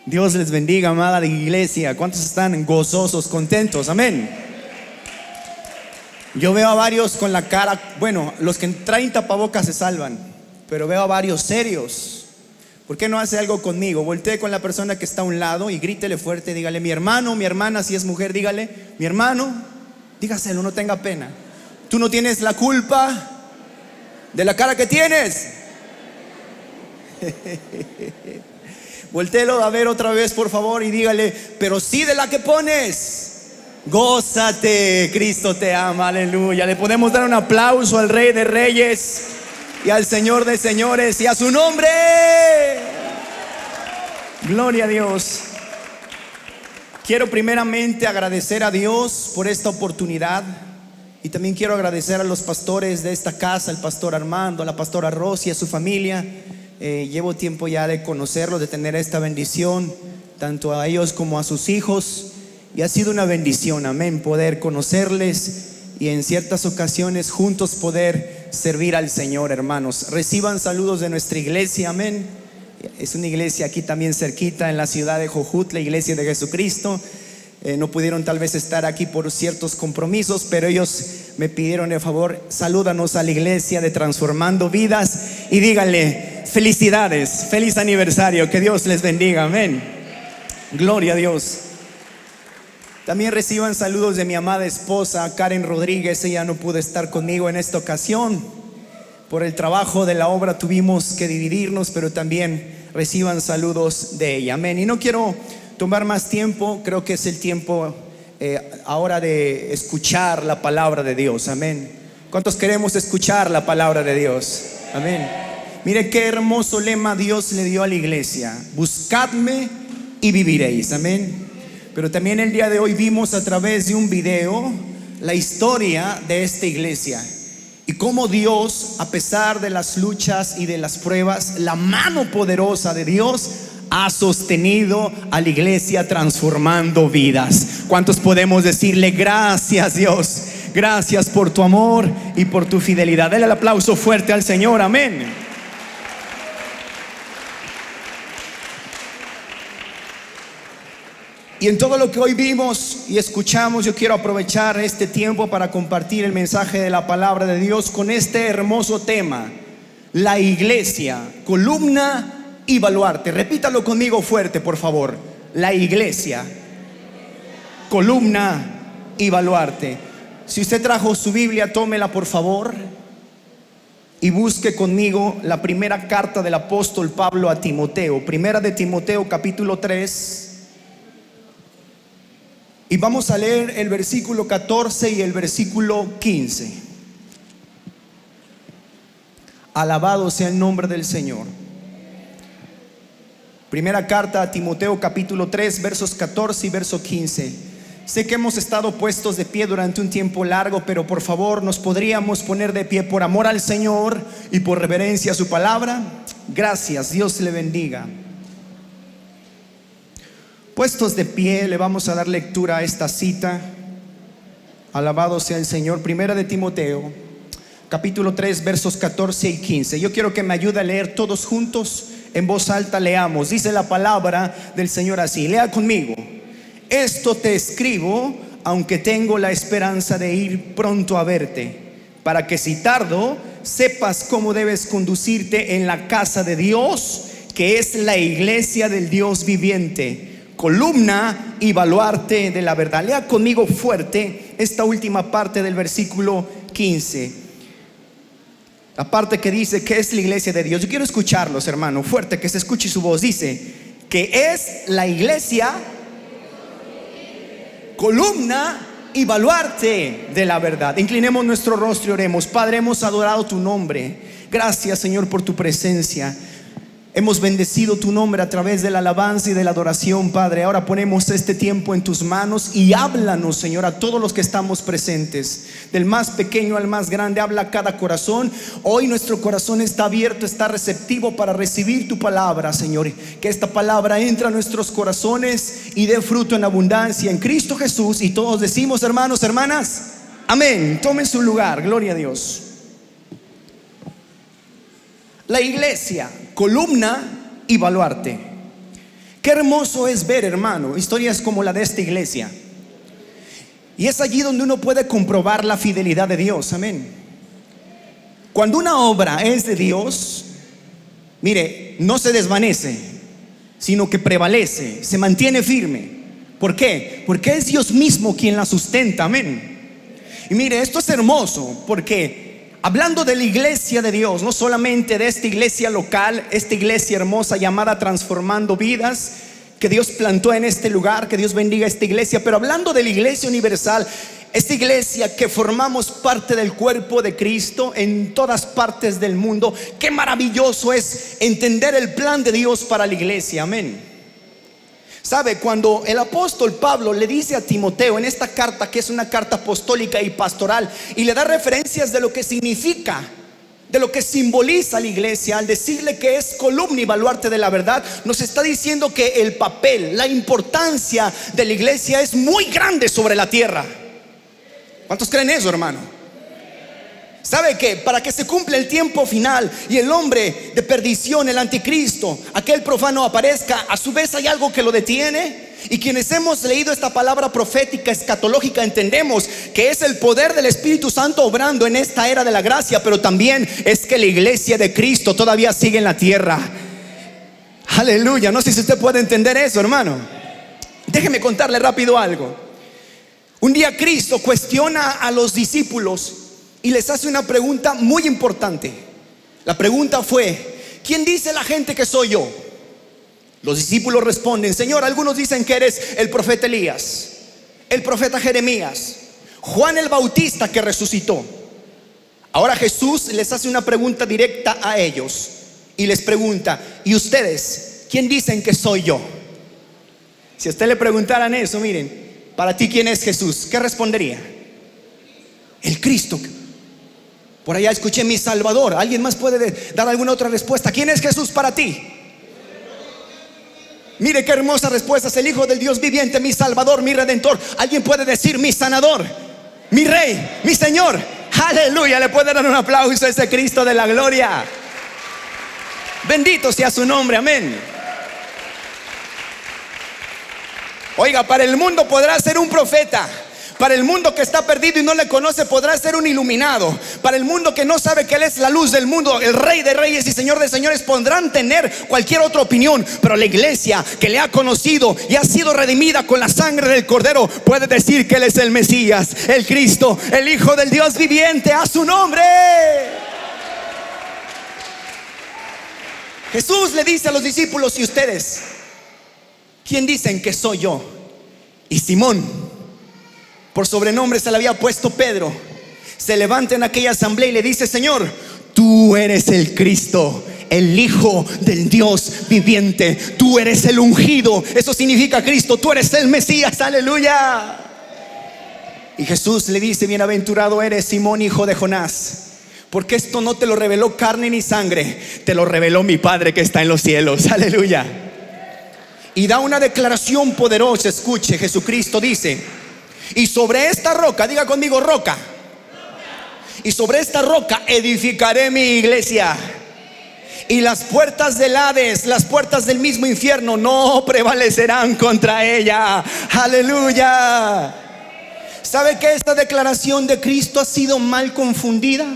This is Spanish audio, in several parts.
Dios les bendiga, amada iglesia. ¿Cuántos están gozosos, contentos? Amén. Yo veo a varios con la cara, bueno, los que traen tapabocas se salvan, pero veo a varios serios. ¿Por qué no hace algo conmigo? Voltee con la persona que está a un lado y grítele fuerte, dígale: mi hermano, mi hermana, si es mujer, dígale: mi hermano, dígaselo, no tenga pena. Tú no tienes la culpa de la cara que tienes. Voltéelo a ver otra vez, por favor, y dígale: pero sí de la que pones. Gózate, Cristo te ama, aleluya. Le podemos dar un aplauso al Rey de Reyes y al Señor de Señores y a su nombre. Gloria a Dios. Quiero primeramente agradecer a Dios por esta oportunidad. Y también quiero agradecer a los pastores de esta casa, al pastor Armando, a la pastora Rosy, a su familia. Llevo tiempo ya de conocerlos, de tener esta bendición, tanto a ellos como a sus hijos. Y ha sido una bendición, amén, poder conocerles y en ciertas ocasiones juntos poder servir al Señor, hermanos. Reciban saludos de nuestra iglesia, amén. Es una iglesia aquí también cerquita en la ciudad de Jojutla, Iglesia de Jesucristo. No pudieron tal vez estar aquí por ciertos compromisos, pero ellos me pidieron de favor: salúdanos a la iglesia de Transformando Vidas y díganle: felicidades, feliz aniversario, que Dios les bendiga, amén. Gloria a Dios. También reciban saludos de mi amada esposa Karen Rodríguez. Ella no pudo estar conmigo en esta ocasión. Por el trabajo de la obra tuvimos que dividirnos, pero también reciban saludos de ella, amén. Y no quiero tomar más tiempo, creo que es el tiempo ahora de escuchar la palabra de Dios, amén. ¿Cuántos queremos escuchar la palabra de Dios? Amén. Mire qué hermoso lema Dios le dio a la iglesia: buscadme y viviréis, amén. Pero también el día de hoy vimos a través de un video la historia de esta iglesia y cómo Dios, a pesar de las luchas y de las pruebas, la mano poderosa de Dios ha sostenido a la iglesia Transformando Vidas. ¿Cuántos podemos decirle: gracias, Dios? Gracias por tu amor y por tu fidelidad. Dale el aplauso fuerte al Señor, amén. Y en todo lo que hoy vimos y escuchamos, yo quiero aprovechar este tiempo para compartir el mensaje de la palabra de Dios con este hermoso tema: la iglesia, columna y baluarte. Repítalo conmigo fuerte, por favor: la iglesia, columna y baluarte. Si usted trajo su Biblia, tómela por favor y busque conmigo la primera carta del apóstol Pablo a Timoteo, primera de Timoteo capítulo 3. Y vamos a leer el versículo 14 y el versículo 15. Alabado sea el nombre del Señor. Primera carta a Timoteo capítulo 3, versos 14 y verso 15. Sé que hemos estado puestos de pie durante un tiempo largo, pero por favor nos podríamos poner de pie por amor al Señor y por reverencia a su palabra. Gracias, Dios le bendiga. Puestos de pie, le vamos a dar lectura a esta cita. Alabado sea el Señor. Primera de Timoteo capítulo 3, versos 14 y 15. Yo quiero que me ayude a leer todos juntos en voz alta. Leamos. Dice la palabra del Señor así. Lea conmigo: esto te escribo, aunque tengo la esperanza de ir pronto a verte, para que si tardo, sepas cómo debes conducirte en la casa de Dios, que es la iglesia del Dios viviente, columna y baluarte de la verdad. Lea conmigo fuerte esta última parte del versículo 15, la parte que dice que es la iglesia de Dios. Yo quiero escucharlos, hermano, fuerte, que se escuche su voz. Dice que es la iglesia, columna y baluarte de la verdad. Inclinemos nuestro rostro y oremos. Padre, hemos adorado tu nombre. Gracias, Señor, por tu presencia. Hemos bendecido tu nombre a través de la alabanza y de la adoración, Padre. Ahora ponemos este tiempo en tus manos y háblanos, Señor, a todos los que estamos presentes, del más pequeño al más grande. Habla a cada corazón. Hoy nuestro corazón está abierto, está receptivo para recibir tu palabra, Señor. Que esta palabra entre a nuestros corazones y dé fruto en abundancia en Cristo Jesús. Y todos decimos, hermanos, hermanas, amén. Tomen su lugar, gloria a Dios. La iglesia, columna y baluarte. Qué hermoso es ver, hermano, historias como la de esta iglesia. Y es allí donde uno puede comprobar la fidelidad de Dios, amén. Cuando una obra es de Dios, mire, no se desvanece, sino que prevalece, se mantiene firme. ¿Por qué? Porque es Dios mismo quien la sustenta, amén. Y mire, esto es hermoso, porque hablando de la iglesia de Dios, no solamente de esta iglesia local, esta iglesia hermosa llamada Transformando Vidas, que Dios plantó en este lugar, que Dios bendiga esta iglesia, pero hablando de la iglesia universal, esta iglesia que formamos parte del cuerpo de Cristo en todas partes del mundo, qué maravilloso es entender el plan de Dios para la iglesia, amén. Sabe, cuando el apóstol Pablo le dice a Timoteo en esta carta, que es una carta apostólica y pastoral, y le da referencias de lo que significa, de lo que simboliza la iglesia, al decirle que es columna y baluarte de la verdad, nos está diciendo que el papel, la importancia de la iglesia es muy grande sobre la tierra. ¿Cuántos creen eso, hermano? ¿Sabe que para que se cumpla el tiempo final y el hombre de perdición, el anticristo, aquel profano aparezca, a su vez hay algo que lo detiene? Y quienes hemos leído esta palabra profética escatológica entendemos que es el poder del Espíritu Santo obrando en esta era de la gracia, pero también es que la iglesia de Cristo todavía sigue en la tierra. Aleluya, no sé si usted puede entender eso, hermano. Déjeme contarle rápido algo. Un día Cristo cuestiona a los discípulos y les hace una pregunta muy importante. La pregunta fue: ¿quién dice la gente que soy yo? Los discípulos responden: Señor, algunos dicen que eres el profeta Elías, el profeta Jeremías, Juan el Bautista que resucitó. Ahora Jesús les hace una pregunta directa a ellos y les pregunta: ¿y ustedes quién dicen que soy yo? Si a usted le preguntaran eso, miren, para ti, ¿quién es Jesús? ¿Qué respondería? El Cristo. Por allá escuché mi Salvador. ¿Alguien más puede dar alguna otra respuesta? ¿Quién es Jesús para ti? Mire qué hermosa respuesta. Es el Hijo del Dios viviente, mi Salvador, mi Redentor. Alguien puede decir: mi sanador, mi Rey, mi Señor. Aleluya, le puede dar un aplauso a ese Cristo de la gloria. Bendito sea su nombre, amén. Oiga, para el mundo podrá ser un profeta. Para el mundo que está perdido y no le conoce, podrá ser un iluminado. Para el mundo que no sabe que Él es la luz del mundo, el Rey de reyes y Señor de señores, podrán tener cualquier otra opinión. Pero la iglesia que le ha conocido y ha sido redimida con la sangre del Cordero puede decir que Él es el Mesías, el Cristo, el Hijo del Dios viviente. ¡A su nombre! Jesús le dice a los discípulos: ¿y ustedes quién dicen que soy yo? Y Simón, por sobrenombre se le había puesto Pedro, se levanta en aquella asamblea y le dice: Señor, tú eres el Cristo, el Hijo del Dios viviente. Tú eres el ungido. Eso significa Cristo. Tú eres el Mesías. Aleluya. Y Jesús le dice: bienaventurado eres, Simón, hijo de Jonás, porque esto no te lo reveló carne ni sangre, te lo reveló mi Padre que está en los cielos. Aleluya. Y da una declaración poderosa. Escuche, Jesucristo dice: y sobre esta roca, diga conmigo, roca. Y sobre esta roca edificaré mi iglesia, y las puertas del Hades, las puertas del mismo infierno, no prevalecerán contra ella. Aleluya. ¿Sabe que esta declaración de Cristo ha sido mal confundida?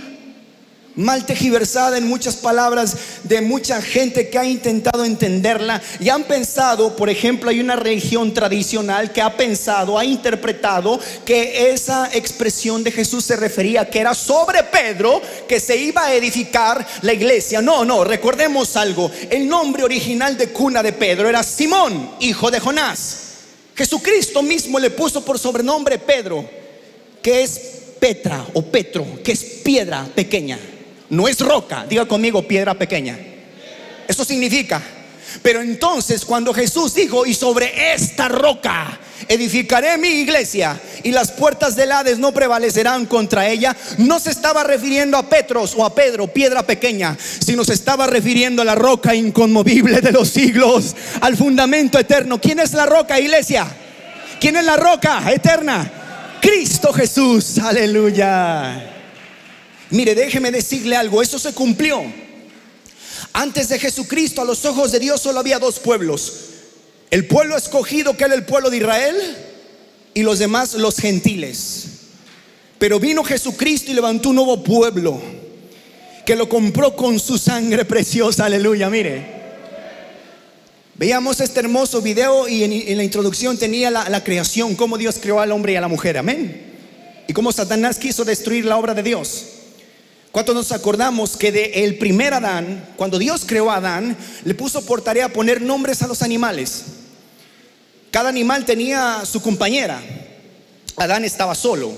Mal tergiversada en muchas palabras de mucha gente que ha intentado entenderla y han pensado, por ejemplo, hay una religión tradicional que ha pensado, ha interpretado que esa expresión de Jesús se refería que era sobre Pedro que se iba a edificar la iglesia. No, recordemos algo. El nombre original de cuna de Pedro era Simón, hijo de Jonás. Jesucristo mismo le puso por sobrenombre Pedro, que es Petra o Petro, que es piedra pequeña. No es roca, diga conmigo, piedra pequeña. Eso significa. Pero entonces cuando Jesús dijo: y sobre esta roca edificaré mi iglesia, y las puertas del Hades no prevalecerán contra ella, no se estaba refiriendo a Petros o a Pedro, piedra pequeña, sino se estaba refiriendo a la roca inconmovible de los siglos, al fundamento eterno. ¿Quién es la roca, iglesia? ¿Quién es la roca eterna? Cristo Jesús. Aleluya. Mire, déjeme decirle algo, eso se cumplió. Antes de Jesucristo, a los ojos de Dios solo había dos pueblos: El pueblo escogido, que era el pueblo de Israel, y los demás, los gentiles. Pero vino Jesucristo y levantó un nuevo pueblo que lo compró con su sangre preciosa. Aleluya, mire. Veíamos este hermoso video y en la introducción tenía la creación, cómo Dios creó al hombre y a la mujer, amén. Y cómo Satanás quiso destruir la obra de Dios. ¿Cuántos nos acordamos que del primer Adán, cuando Dios creó a Adán, le puso por tarea poner nombres a los animales? Cada animal tenía su compañera. Adán estaba solo.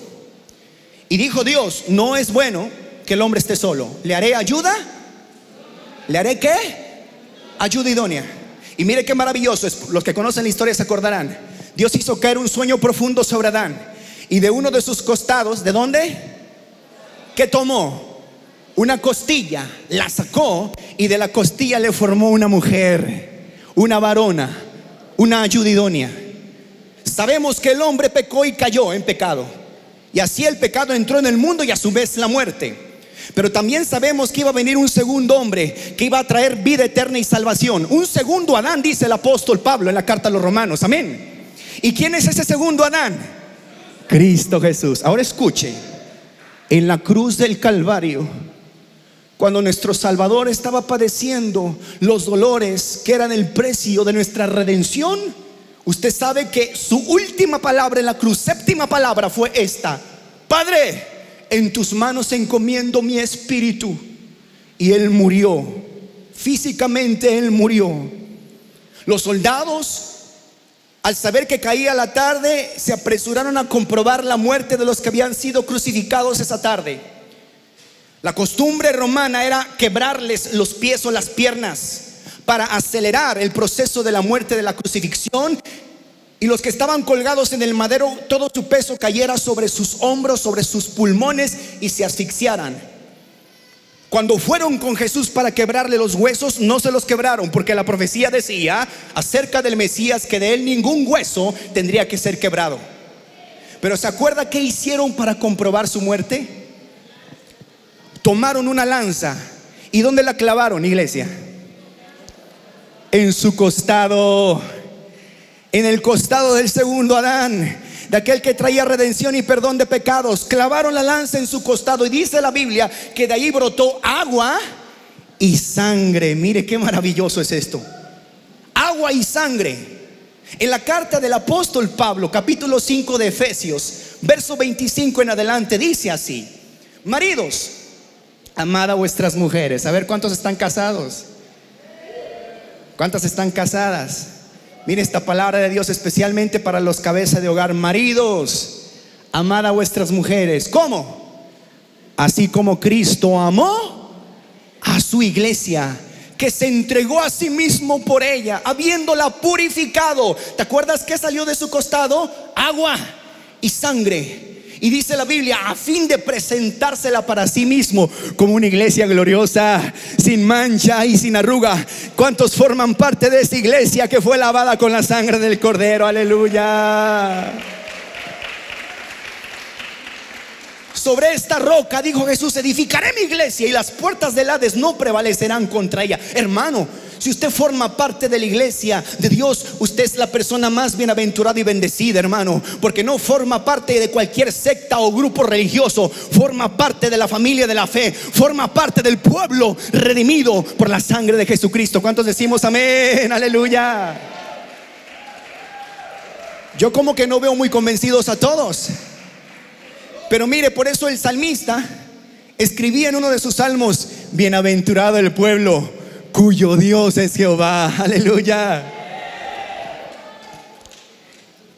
Y dijo Dios: no es bueno que el hombre esté solo. ¿Le haré ayuda? ¿Le haré qué? Ayuda idónea. Y mire qué maravilloso es. Los que conocen la historia se acordarán. Dios hizo caer un sueño profundo sobre Adán. Y de uno de sus costados, ¿de dónde? ¿Qué tomó? Una costilla, la sacó, y de la costilla le formó una mujer, una varona, una ayuda idónea. Sabemos que el hombre pecó y cayó en pecado, y así el pecado entró en el mundo y a su vez la muerte. Pero también sabemos que iba a venir un segundo hombre que iba a traer vida eterna y salvación. Un segundo Adán, dice el apóstol Pablo en la carta a los Romanos, amén. ¿Y quién es ese segundo Adán? Cristo Jesús. Ahora escuche, en la cruz del Calvario, cuando nuestro Salvador estaba padeciendo los dolores que eran el precio de nuestra redención, usted sabe que su última palabra en la cruz, séptima palabra, fue esta: Padre, en tus manos encomiendo mi espíritu. Y Él murió, físicamente Él murió. Los soldados, al saber que caía la tarde, se apresuraron a comprobar la muerte de los que habían sido crucificados esa tarde. La costumbre romana era quebrarles los pies o las piernas para acelerar el proceso de la muerte, de la crucifixión. Y los que estaban colgados en el madero, todo su peso cayera sobre sus hombros, sobre sus pulmones, y se asfixiaran. Cuando fueron con Jesús para quebrarle los huesos, no se los quebraron, porque la profecía decía acerca del Mesías que de él ningún hueso tendría que ser quebrado. Pero ¿se acuerda qué hicieron para comprobar su muerte? Tomaron una lanza. ¿Y dónde la clavaron, iglesia? En su costado. En el costado del segundo Adán, de aquel que traía redención y perdón de pecados. Clavaron la lanza en su costado, y dice la Biblia que de ahí brotó agua y sangre. Mire qué maravilloso es esto. Agua y sangre. En la carta del apóstol Pablo, capítulo 5 de Efesios, verso 25 en adelante, dice así: maridos, amad a vuestras mujeres. A ver, ¿cuántos están casados? ¿Cuántas están casadas? Mire esta palabra de Dios especialmente para los cabezas de hogar. Maridos, amad a vuestras mujeres. ¿Cómo? Así como Cristo amó a su iglesia, que se entregó a sí mismo por ella, habiéndola purificado. ¿Te acuerdas que salió de su costado? Agua y sangre. Y dice la Biblia, a fin de presentársela para sí mismo como una iglesia gloriosa, sin mancha y sin arruga. ¿Cuántos forman parte de esa iglesia que fue lavada con la sangre del Cordero? Aleluya. Sobre esta roca, dijo Jesús, edificaré mi iglesia, y las puertas del Hades no prevalecerán contra ella. Hermano, si usted forma parte de la iglesia de Dios, usted es la persona más bienaventurada y bendecida, hermano, porque no forma parte de cualquier secta o grupo religioso. Forma parte de la familia de la fe, forma parte del pueblo redimido por la sangre de Jesucristo. ¿Cuántos decimos amén? Aleluya. Yo como que no veo muy convencidos a todos. Pero mire, por eso el salmista escribía en uno de sus salmos: bienaventurado el pueblo cuyo Dios es Jehová. Aleluya.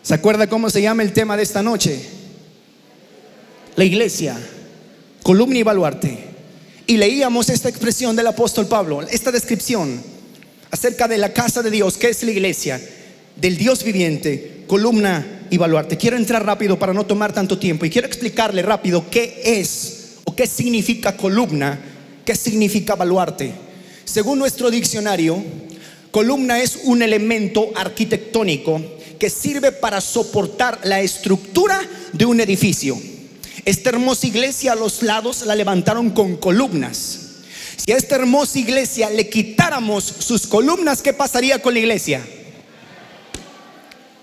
¿Se acuerda cómo se llama el tema de esta noche? La iglesia, columna y baluarte. Y leíamos esta expresión del apóstol Pablo, esta descripción acerca de la casa de Dios, que es la iglesia del Dios viviente, columna y baluarte. Quiero entrar rápido para no tomar tanto tiempo, y quiero explicarle rápido qué es o qué significa columna, qué significa baluarte. Según nuestro diccionario, columna es un elemento arquitectónico que sirve para soportar la estructura de un edificio. Esta hermosa iglesia a los lados la levantaron con columnas. Si a esta hermosa iglesia le quitáramos sus columnas, ¿qué pasaría con la iglesia?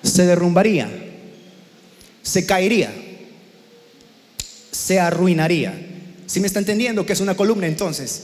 se derrumbaría, se caería, se arruinaría. ¿Sí me está entendiendo que es una columna entonces?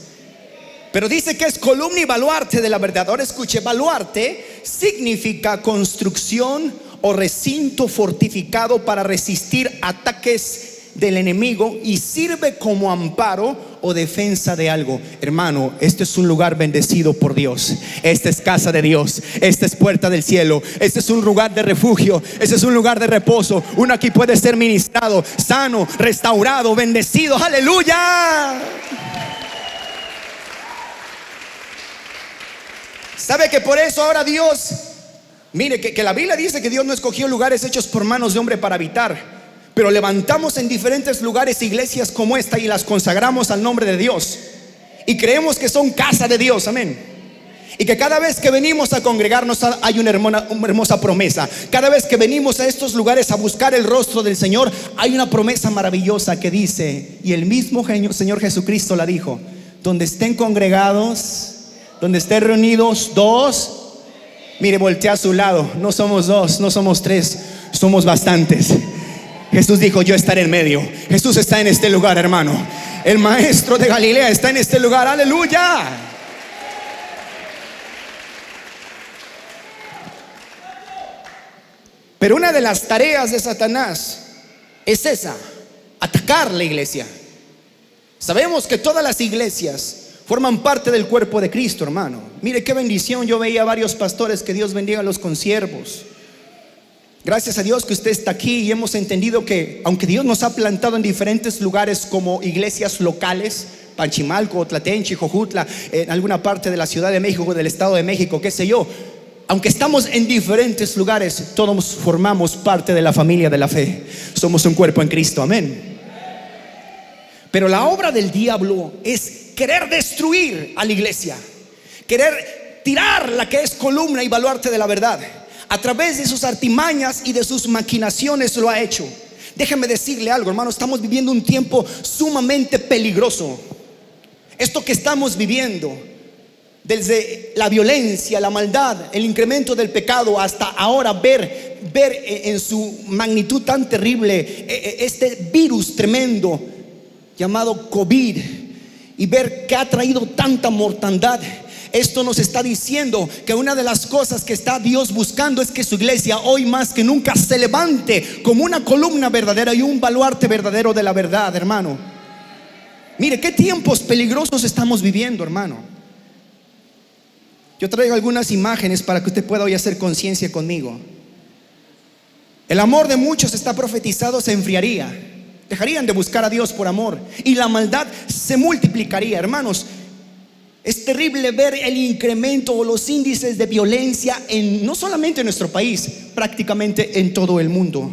Pero dice que es columna y baluarte de la verdad. Ahora escuche, baluarte significa construcción o recinto fortificado para resistir ataques del enemigo y sirve como amparo o defensa de algo. Hermano, este es un lugar bendecido por Dios. Esta es casa de Dios. Esta es puerta del cielo. Este es un lugar de refugio. Este es un lugar de reposo. Uno aquí puede ser ministrado, sano, restaurado, bendecido. ¡Aleluya! ¿Sabe que por eso ahora Dios, mire que la Biblia dice que Dios no escogió lugares hechos por manos de hombre para habitar? Pero levantamos en diferentes lugares iglesias como esta y las consagramos al nombre de Dios. Y creemos que son casa de Dios, amén. Y que cada vez que venimos a congregarnos hay una hermosa promesa. Cada vez que venimos a estos lugares a buscar el rostro del Señor, hay una promesa maravillosa que dice, y el mismo Señor Jesucristo la dijo: donde estén congregados, donde estén reunidos dos, mire, voltea a su lado. No somos dos, no somos tres, somos bastantes. Jesús dijo: yo estaré en medio. Jesús está en este lugar, hermano. El maestro de Galilea está en este lugar. Aleluya. Pero una de las tareas de Satanás es esa: atacar la iglesia. Sabemos que todas las iglesias forman parte del cuerpo de Cristo, hermano. Mire qué bendición. Yo veía a varios pastores, que Dios bendiga a los consiervos. Gracias a Dios que usted está aquí y hemos entendido que aunque Dios nos ha plantado en diferentes lugares como iglesias locales, Panchimalco, Tlatenchi, Jojutla, en alguna parte de la Ciudad de México, del Estado de México, qué sé yo, aunque estamos en diferentes lugares, todos formamos parte de la familia de la fe. Somos un cuerpo en Cristo, amén. Pero la obra del diablo es querer destruir a la iglesia, querer tirar la que es columna y baluarte de la verdad. A través de sus artimañas y de sus maquinaciones lo ha hecho. Déjeme decirle algo, hermano. Estamos viviendo un tiempo sumamente peligroso. Esto que estamos viviendo, desde la violencia, la maldad, el incremento del pecado, hasta ahora ver en su magnitud tan terrible este virus tremendo llamado COVID, y ver que ha traído tanta mortandad. Esto nos está diciendo que una de las cosas que está Dios buscando es que su iglesia hoy más que nunca se levante como una columna verdadera y un baluarte verdadero de la verdad, hermano. Mire qué tiempos peligrosos estamos viviendo, hermano. Yo traigo algunas imágenes para que usted pueda hoy hacer conciencia conmigo. El amor de muchos, está profetizado, se enfriaría. Dejarían de buscar a Dios por amor y la maldad se multiplicaría, hermanos. Es terrible ver el incremento o los índices de violencia no solamente en nuestro país, prácticamente en todo el mundo.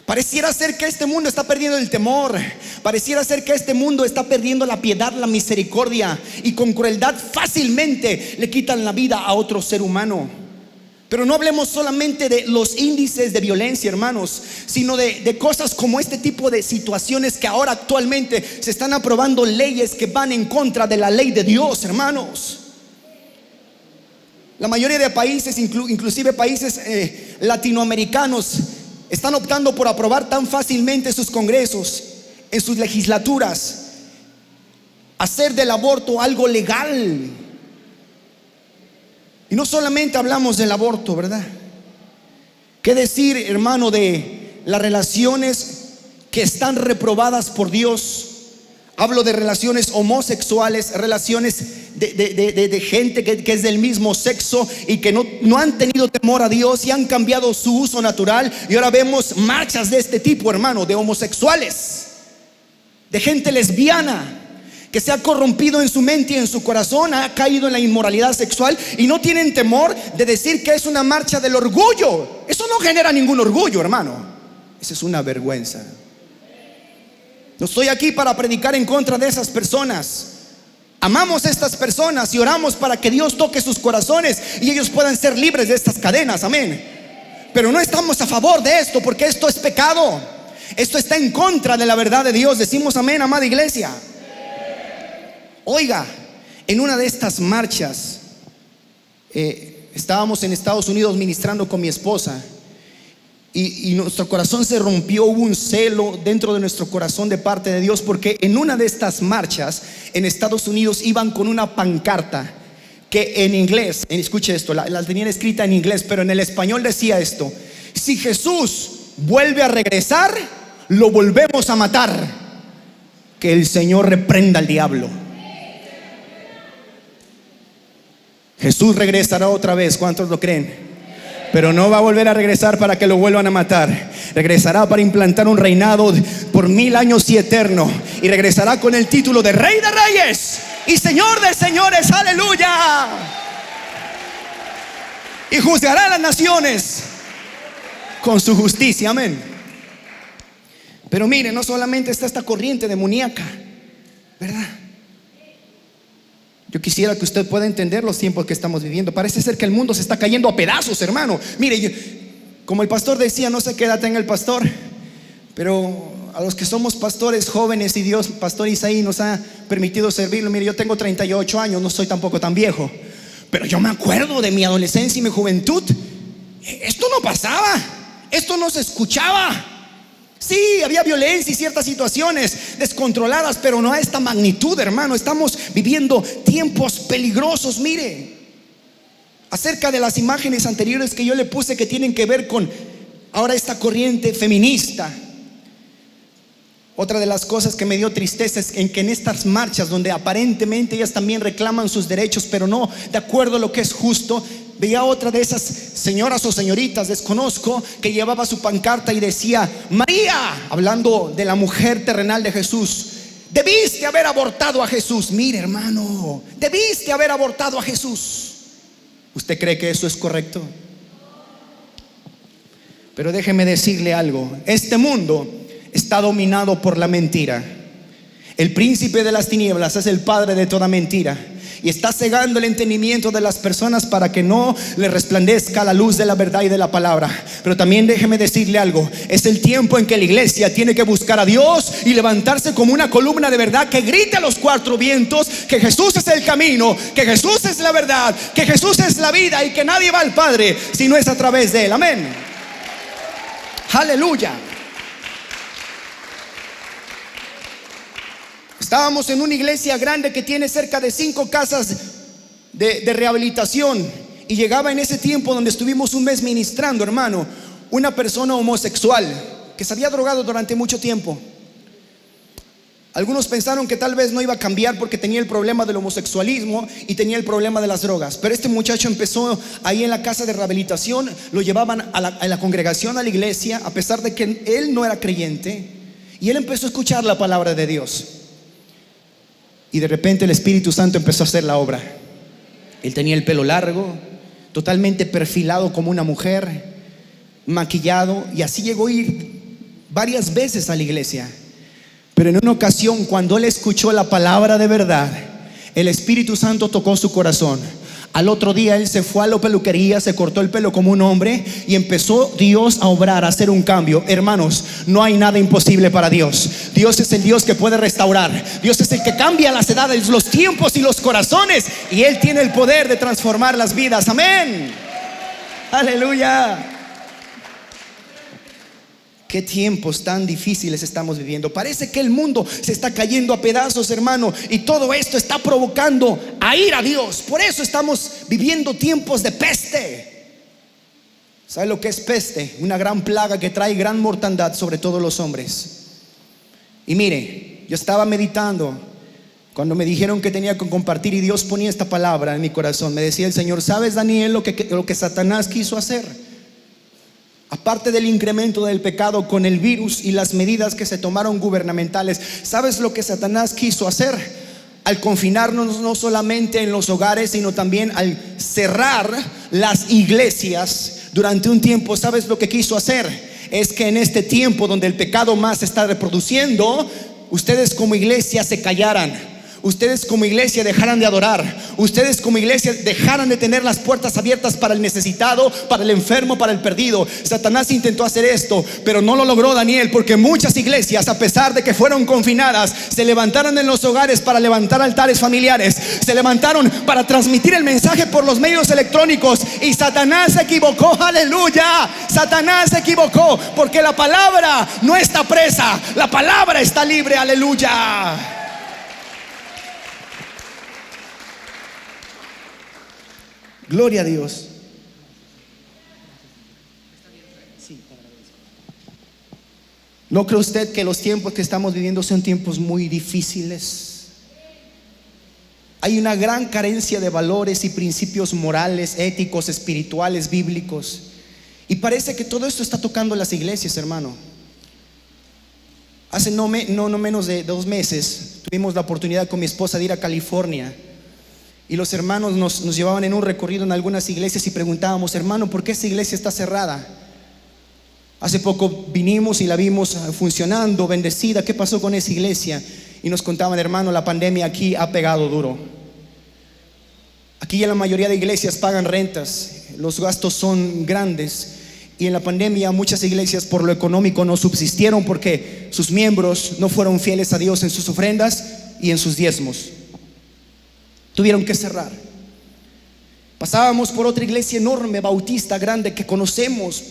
Pareciera ser que este mundo está perdiendo el temor. Pareciera ser que este mundo está perdiendo la piedad, la misericordia, y con crueldad fácilmente le quitan la vida a otro ser humano. Pero no hablemos solamente de los índices de violencia, hermanos, sino de cosas como este tipo de situaciones que ahora actualmente se están aprobando leyes que van en contra de la ley de Dios, hermanos. La mayoría de países, inclusive países latinoamericanos, están optando por aprobar tan fácilmente sus congresos, en sus legislaturas, hacer del aborto algo legal. Y no solamente hablamos del aborto, ¿verdad? ¿Qué decir, hermano, de las relaciones que están reprobadas por Dios? Hablo de relaciones homosexuales, relaciones de gente que es del mismo sexo y que no han tenido temor a Dios y han cambiado su uso natural. Y ahora vemos marchas de este tipo, hermano, de homosexuales, de gente lesbiana, que se ha corrompido en su mente y en su corazón, ha caído en la inmoralidad sexual y no tienen temor de decir que es una marcha del orgullo. Eso no genera ningún orgullo, hermano. Esa es una vergüenza. No estoy aquí para predicar en contra de esas personas. Amamos a estas personas y oramos para que Dios toque sus corazones y ellos puedan ser libres de estas cadenas, amén. Pero no estamos a favor de esto, porque esto es pecado. Esto está en contra de la verdad de Dios. Decimos amén, amada iglesia. Oiga, en una de estas marchas estábamos en Estados Unidos ministrando con mi esposa y nuestro corazón se rompió. Hubo un celo dentro de nuestro corazón de parte de Dios, porque en una de estas marchas en Estados Unidos iban con una pancarta que en inglés, escuche esto, la tenían escrita en inglés, pero en el español decía esto: si Jesús vuelve a regresar, lo volvemos a matar. Que el Señor reprenda al diablo. Jesús regresará otra vez, ¿cuántos lo creen? Pero no va a volver a regresar para que lo vuelvan a matar. Regresará para implantar un reinado por 1000 años y eterno. Y regresará con el título de Rey de Reyes y Señor de Señores. ¡Aleluya! Y juzgará a las naciones con su justicia. Amén. Pero mire, no solamente está esta corriente demoníaca, ¿verdad? Yo quisiera que usted pueda entender los tiempos que estamos viviendo. Parece ser que el mundo se está cayendo a pedazos, hermano. Mire, como el pastor decía, no sé qué edad tenga el pastor, pero a los que somos pastores jóvenes y Dios, pastor Isaí, nos ha permitido servirlo. Mire, yo tengo 38 años, no soy tampoco tan viejo, pero yo me acuerdo de mi adolescencia y mi juventud. Esto no pasaba, esto no se escuchaba. Sí, había violencia y ciertas situaciones descontroladas, pero no a esta magnitud, hermano. Estamos viviendo tiempos peligrosos. Mire, acerca de las imágenes anteriores que yo le puse, que tienen que ver con ahora esta corriente feminista. Otra de las cosas que me dio tristeza es que en estas marchas, donde aparentemente ellas también reclaman sus derechos, pero no de acuerdo a lo que es justo, veía otra de esas señoras o señoritas, desconozco, que llevaba su pancarta y decía: María, hablando de la mujer terrenal de Jesús, debiste haber abortado a Jesús. Mire, hermano, debiste haber abortado a Jesús. ¿Usted cree que eso es correcto? Pero déjeme decirle algo: este mundo está dominado por la mentira. El príncipe de las tinieblas es el padre de toda mentira, y está cegando el entendimiento de las personas para que no le resplandezca la luz de la verdad y de la palabra. Pero también déjeme decirle algo: es el tiempo en que la iglesia tiene que buscar a Dios y levantarse como una columna de verdad que grite a los cuatro vientos que Jesús es el camino, que Jesús es la verdad, que Jesús es la vida, y que nadie va al Padre si no es a través de Él. Amén. Aleluya. Estábamos en una iglesia grande que tiene cerca de 5 casas de rehabilitación, y llegaba en ese tiempo donde estuvimos un mes ministrando, hermano, una persona homosexual que se había drogado durante mucho tiempo. Algunos pensaron que tal vez no iba a cambiar porque tenía el problema del homosexualismo y tenía el problema de las drogas. Pero este muchacho empezó ahí en la casa de rehabilitación, lo llevaban a la congregación, a la iglesia, a pesar de que él no era creyente, y él empezó a escuchar la palabra de Dios. Y de repente el Espíritu Santo empezó a hacer la obra. Él tenía el pelo largo, totalmente perfilado como una mujer, maquillado, y así llegó a ir varias veces a la iglesia. Pero en una ocasión, cuando él escuchó la palabra de verdad, el Espíritu Santo tocó su corazón. Al otro día él se fue a la peluquería, se cortó el pelo como un hombre, y empezó Dios a obrar, a hacer un cambio. Hermanos, no hay nada imposible para Dios. Dios es el Dios que puede restaurar. Dios es el que cambia las edades, los tiempos y los corazones, y Él tiene el poder de transformar las vidas. Amén. Aleluya. Qué tiempos tan difíciles estamos viviendo. Parece que el mundo se está cayendo a pedazos, hermano, y todo esto está provocando a ir a Dios. Por eso estamos viviendo tiempos de peste. ¿Sabe lo que es peste? Una gran plaga que trae gran mortandad sobre todos los hombres. Y mire, yo estaba meditando cuando me dijeron que tenía que compartir, y Dios ponía esta palabra en mi corazón. Me decía el Señor: ¿sabes, Daniel, lo que Satanás quiso hacer? Aparte del incremento del pecado con el virus y las medidas que se tomaron gubernamentales, ¿sabes lo que Satanás quiso hacer? Al confinarnos no solamente en los hogares, sino también al cerrar las iglesias durante un tiempo. ¿Sabes lo que quiso hacer? Es que en este tiempo donde el pecado más se está reproduciendo, ustedes como iglesia se callaran. ustedes como iglesia dejaran de adorar, ustedes como iglesia dejaran de tener las puertas abiertas para el necesitado, para el enfermo, para el perdido. Satanás intentó hacer esto, pero no lo logró Daniel, porque muchas iglesias, a pesar de que fueron confinadas, se levantaron en los hogares para levantar altares familiares, se levantaron para transmitir el mensaje por los medios electrónicos, y Satanás se equivocó. Aleluya, Satanás se equivocó, porque la palabra no está presa, la palabra está libre. Aleluya. Gloria a Dios. ¿No cree usted que los tiempos que estamos viviendo son tiempos muy difíciles? Hay una gran carencia de valores y principios morales, éticos, espirituales, bíblicos. Y parece que todo esto está tocando las iglesias, hermano. Hace no menos de 2 meses tuvimos la oportunidad con mi esposa de ir a California. Y los hermanos nos llevaban en un recorrido en algunas iglesias y preguntábamos: hermano, ¿por qué esa iglesia está cerrada? Hace poco vinimos y la vimos funcionando, bendecida. ¿Qué pasó con esa iglesia? Y nos contaban: hermano, la pandemia aquí ha pegado duro. Aquí ya la mayoría de iglesias pagan rentas, los gastos son grandes. Y en la pandemia muchas iglesias por lo económico no subsistieron, porque sus miembros no fueron fieles a Dios en sus ofrendas y en sus diezmos. Tuvieron que cerrar. Pasábamos por otra iglesia enorme, bautista, grande, que conocemos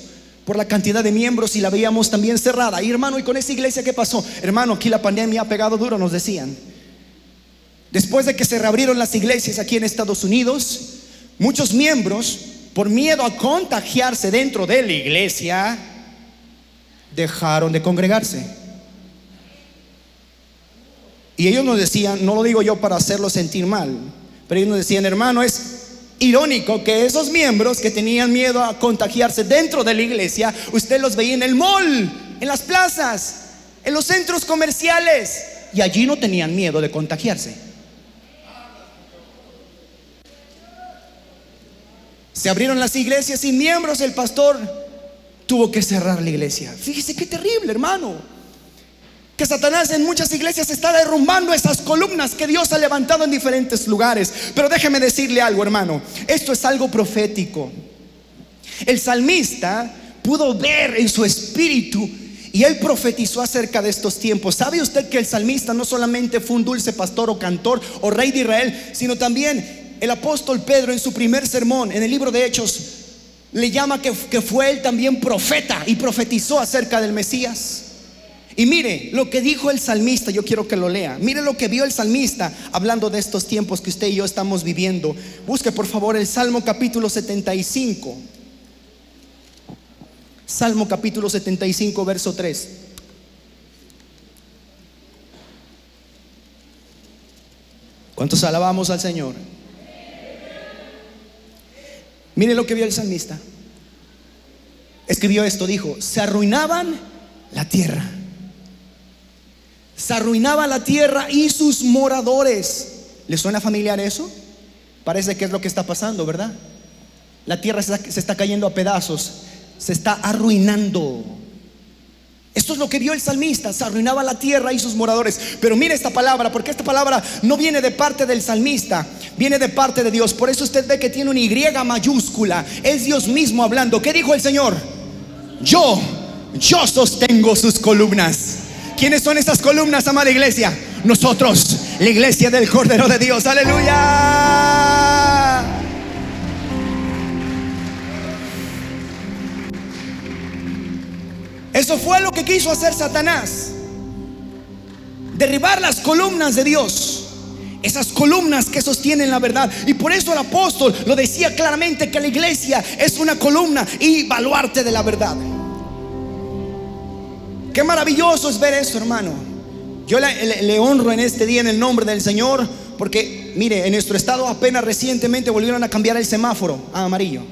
por la cantidad de miembros, y la veíamos también cerrada. Y hermano, ¿y con esa iglesia qué pasó? Hermano, aquí la pandemia ha pegado duro, nos decían. Después de que se reabrieron las iglesias aquí en Estados Unidos, muchos miembros, por miedo a contagiarse dentro de la iglesia, dejaron de congregarse. Y ellos nos decían, no lo digo yo para hacerlo sentir mal, pero ellos nos decían: hermano, es irónico que esos miembros que tenían miedo a contagiarse dentro de la iglesia, usted los veía en el mall, en las plazas, en los centros comerciales, y allí no tenían miedo de contagiarse. Se abrieron las iglesias sin miembros, el pastor tuvo que cerrar la iglesia. Fíjese qué terrible, hermano, que Satanás en muchas iglesias está derrumbando esas columnas que Dios ha levantado en diferentes lugares. Pero déjeme decirle algo, hermano, esto es algo profético. El salmista pudo ver en su espíritu, y él profetizó acerca de estos tiempos. ¿Sabe usted que el salmista no solamente fue un dulce pastor o cantor o rey de Israel, sino también el apóstol Pedro en su primer sermón en el libro de Hechos le llama que fue él también profeta y profetizó acerca del Mesías? Y mire lo que dijo el salmista, yo quiero que lo lea. Mire lo que vio el salmista hablando de estos tiempos que usted y yo estamos viviendo. Busque por favor el Salmo capítulo 75. Salmo capítulo 75, verso 3. ¿Cuántos alabamos al Señor? Mire lo que vio el salmista. Escribió esto, dijo: se arruinaban la tierra. Se arruinaba la tierra y sus moradores. ¿Le suena familiar eso? Parece que es lo que está pasando, ¿verdad? La tierra se está cayendo a pedazos, se está arruinando. Esto es lo que vio el salmista: se arruinaba la tierra y sus moradores. Pero mire esta palabra, porque esta palabra no viene de parte del salmista, viene de parte de Dios. Por eso usted ve que tiene una Y mayúscula. Es Dios mismo hablando. ¿Qué dijo el Señor? Yo sostengo sus columnas. ¿Quiénes son esas columnas, amada iglesia? Nosotros, la iglesia del Cordero de Dios. Aleluya. Eso fue lo que quiso hacer Satanás: derribar las columnas de Dios, esas columnas que sostienen la verdad. Y por eso el apóstol lo decía claramente, que la iglesia es una columna y baluarte de la verdad. Qué maravilloso es ver eso, hermano. Yo le honro en este día en el nombre del Señor, porque mire, en nuestro estado apenas recientemente volvieron a cambiar el semáforo a amarillo.